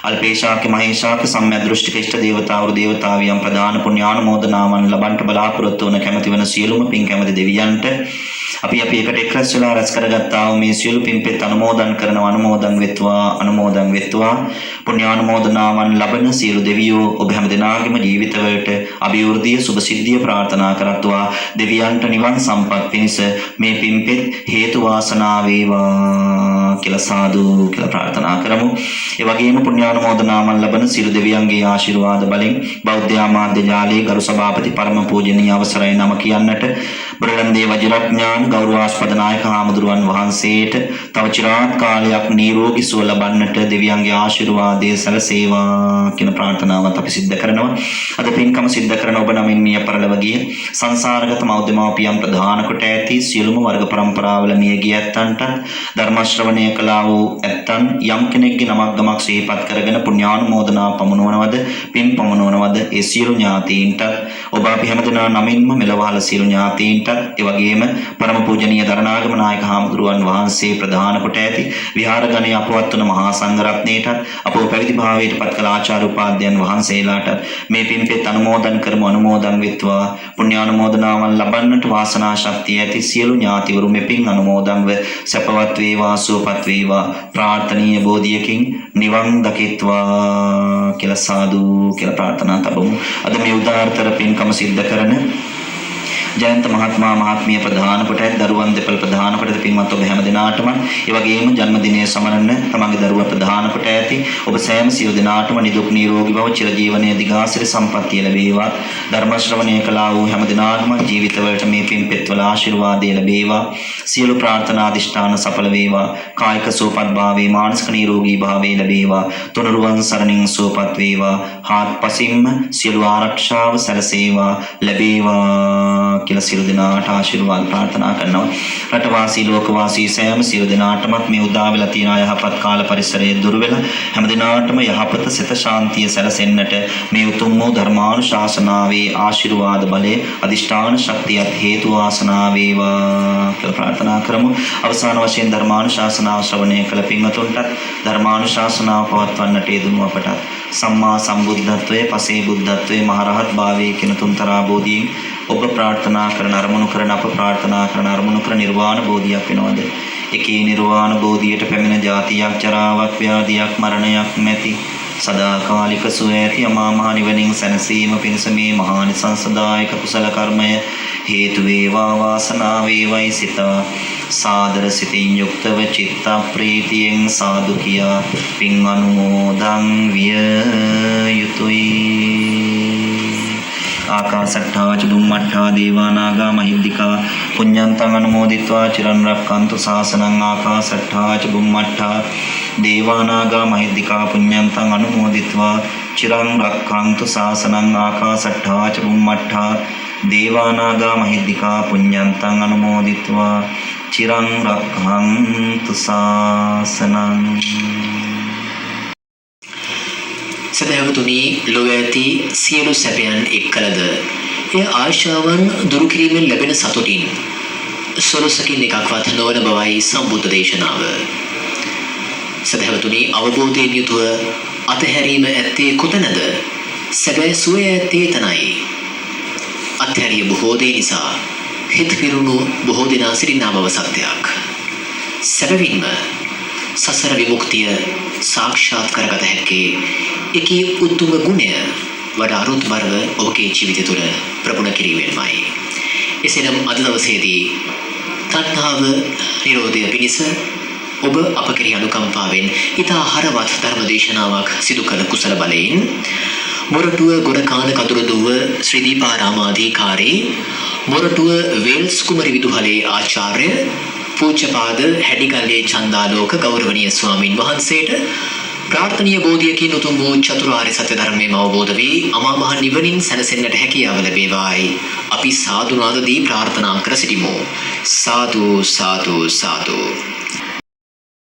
අල්පේශාක මහේශාක සම්‍යක් දෘෂ්ටික ඉෂ්ට දේවතාවරු දේවතාවියන් ප්‍රදාන පුණ්‍යානුමෝදනාවන් ලබන්ට බලාපොරොත්තු වන කැමැති වන සියලුම පින් කැමැති දෙවියන්ට අපි එකට එක්රැස් වෙලා රැස් කරගත්තා වූ මේ සියලු පින්පෙත් අනුමෝදන් කරනවා. අනුමෝදන් වෙත්වා පුණ්‍යානුමෝදනාවන් ලබන සියලු දෙවියෝ ඔබ හැම දෙනාගේම ජීවිතවලට අභිවෘද්ධිය සුභ සිද්ධිය ප්‍රාර්ථනා කරත්වා. දෙවියන්ට නිවන් සම්පත් පිණිස මේ පින්පෙත් හේතු වාසනා වේවා කියලා සාදු කියලා ප්‍රාර්ථනා කරමු. ඒ වගේම පුණ්‍යානුමෝදනාවන් ලබන සියලු දෙවියන්ගේ ආශිර්වාද බලෙන් බෞද්ධ ආමාත්‍ය ජාලයේ ගරු සභාපති පරම පූජනීය අවසරයි නම කියන්නට බරලන්දේ වජිරඥාන ගෞරවාස්පද නායක හාමුදුරුවන් වහන්සේට තව চিරාත් කාලයක් නිරෝගී සුව ලබන්නට දෙවියන්ගේ ආශිර්වාදය සැලසේවා කියන ප්‍රාර්ථනාවත් අපි සිද්ධ කරනවා. අද පින්කම සිද්ධ කරන ඔබ නමින් මිය පරලොව ගිය සංසාරගත මෞද්‍යමාපියන් ප්‍රධාන කොට ඇති සියලුම වර්ග પરම්පරාවල මිය ගිය ඇත්තන්ට ධර්ම ශ්‍රවණය කළා වූ ඇත්තන් යම් කෙනෙක්ගේ නමක් ගමක් සිහිපත් කරගෙන පුණ්‍යානුමෝදනා පමුණවනවද පින් පමුණවනවද ඒ සියලු ඥාතීන්ට ඔබ අපි හැමදෙනා නමින්ම මෙලවහල සියලු ඥාතීන්ට ඒ වගේම පරම පූජනීය දරණාගම නායක හාමුදුරුවන් වහන්සේ ප්‍රධාන කොට ඇති විහාරගණයේ අපවත් වන මහා සංඝරත්නයට අපව පැවිදි භාවයට පත් කළ ආචාර්ය උපාධ්‍යයන් වහන්සේලාට මේ පින්පෙත් අනුමෝදන් වෙත්වා. පුණ්‍යානුමෝදනාවන් ලබන්නට වාසනා ශක්තිය ඇති සියලු ඥාතිවරු මේ පින් අනුමෝදන්ව සැපවත් වේවා සුවපත් වේවා ප්‍රාර්ථනීය බෝධියකින් නිවන් දකිත්වා කියලා සාදු කියලා ප්‍රාර්ථනා තබමු. අද මේ උදාාරතර පින්කම සිද්ධ කරන ජයන්ත මහත්මිය ප්‍රධාන කොට දරුවන් දෙපළ ප්‍රධාන කොට පින්වත් ඔබ හැම දිනාටම ඒ වගේම ජන්මදිනයේ සමරන තමන්ගේ දරුවා ප්‍රධාන කොට ඇති ඔබ සෑම සියලු දිනාටම නිදුක් නිරෝගී බව චිරජීවනයේ දිගාසිරි සම්පන්නිය ලැබේවා. ධර්ම ශ්‍රවණය කළා වූ හැම දිනාටම ජීවිතවලට මේ පින්පෙත් වල ආශිර්වාදය ලැබේවා. සියලු ප්‍රාර්ථනා අධිෂ්ඨාන සඵල වේවා. කායික සුවපත් භාවයේ මානසික නිරෝගී භාවයේ ලැබේවා. තුනුරුවන් සරණින් සුවපත් වේවා. හාත්පසින්ම සියලු ආරක්ෂාව සැලසේවා ලැබේවා කියලා සියලු දෙනාට ආශිර්වාද ප්‍රාර්ථනා කරනවා. රටවාසී ලෝකවාසී සෑම සියලු දෙනාටමත් මේ උදා වෙලා තියෙන යහපත් කාල පරිසරයේ දුර වෙලා හැම දිනාටම යහපත සිත ශාන්තිය සැලසෙන්නට මේ උතුම් වූ ධර්මානුශාසනාවේ ආශිර්වාද බලයේ අදිෂ්ඨාන ශක්තියත් හේතු වාසනා වේවා කියලා ප්‍රාර්ථනා කරමු. අවසාන වශයෙන් ධර්මානුශාසනාව ශ්‍රවණය කළ පින්වතුන්ට ධර්මානුශාසනාව පවත්වන්නට යෙදුණු අපට සම්මා සම්බුද්ධත්වයේ පසේ බුද්ධත්වයේ මහරහත් භාවයේ කියන තුන්තරා බෝධියෙන් ඔබ ප්‍රාර්ථනා කරන අරමුණු කරන අප ප්‍රාර්ථනා කරන අරමුණු කරන නිර්වාණ බෝධියක් වෙනවද? එකී නිර්වාණ බෝධියට පැමිණ ජාතියක් ජරාවක් ව්‍යාධියක් මරණයක් නැති සදාකාලික සුව ඇති අමා මහ නිවනින් සැනසීම පිණිස මේ මහානිසංසදායක කුසල කර්මය හේතු වේවා වාසනාව වේවයි සිතා සාදර සිතින් යුක්තව චිත්ත ප්‍රීතියෙන් සාදු කියා පින් අනුමෝදන් විය යුතුයි. ආකාසට්ඨා ච බුම්මට්ඨා දේවා නාග මහිද්దికා පුඤ්ඤන්තං අනුමෝදිත්වා චිරන් රැක්කන්තු ශාසනං ආකාසට්ඨා ච බුම්මට්ඨා දේවා නාග මහිද්దికා පුඤ්ඤන්තං අනුමෝදිත්වා චිරන් රැක්කන්තු ශාසනං ආකාසට්ඨා ච බුම්මට්ඨා දේවා නාග මහිද්దికා පුඤ්ඤන්තං අනුමෝදිත්වා චිරං රක්ඛන්තු ශාසනං. සදහවතුනි, ලොව ඇති සියලු සැපයන් එක්කලද එය ආශාවන් දුරු කිරීමෙන් ලැබෙන සතුටින් සොරසකින් එකක්වත් නොවන බවයි සම්බුද්ධ දේශනාව. සදහවතුනි, අවබෝධයෙන් යුතුව අතහැරීම ඇත්තේ කොතැනද? සැබෑ සුවය ඇත්තේ එතනයි. අත්හැරිය බොහෝ දේ නිසා හිත පිරුණු බොහෝ දෙනා සිටිනා බව සත්‍යයක්. සැබවින්ම සසර විමුක්තිය සාක්ෂාත් කරගත හැක්කේ එකී උතුම් ගුණය වඩා අරුත්බරව ඔබගේ ජීවිතය තුළ ප්‍රගුණ කිරීමෙන්මයි. එසේනම් අද දවසේදී තණ්හාව නිරෝධය පිණිස ඔබ අප කෙරෙහි අනුකම්පාවෙන් ඉතා හරවත් ධර්ම දේශනාවක් සිදු කළ කුසල බලයෙන් මොරටුව ගොඩකාන කතුරුදුව ශ්‍රී දීපාරාමාධිකාරී මොරටුව වේල්ස් කුමරි විදුහලේ ආචාර්ය පූජ්‍යපාද හැඩිගල්ලේ චන්දාලෝක ගෞරවනීය ස්වාමින් වහන්සේට ප්‍රාර්ථනීය බෝධියකින් උතුම් වූ චතුරාර්ය සත්‍ය ධර්මයම අවබෝධ වී අමා මහ නිවනින් සැනසෙන්නට හැකියාව ලැබේවායි අපි සාදුනාද දී ප්‍රාර්ථනා කර සිටිමු. සාදු සාදු සාදු.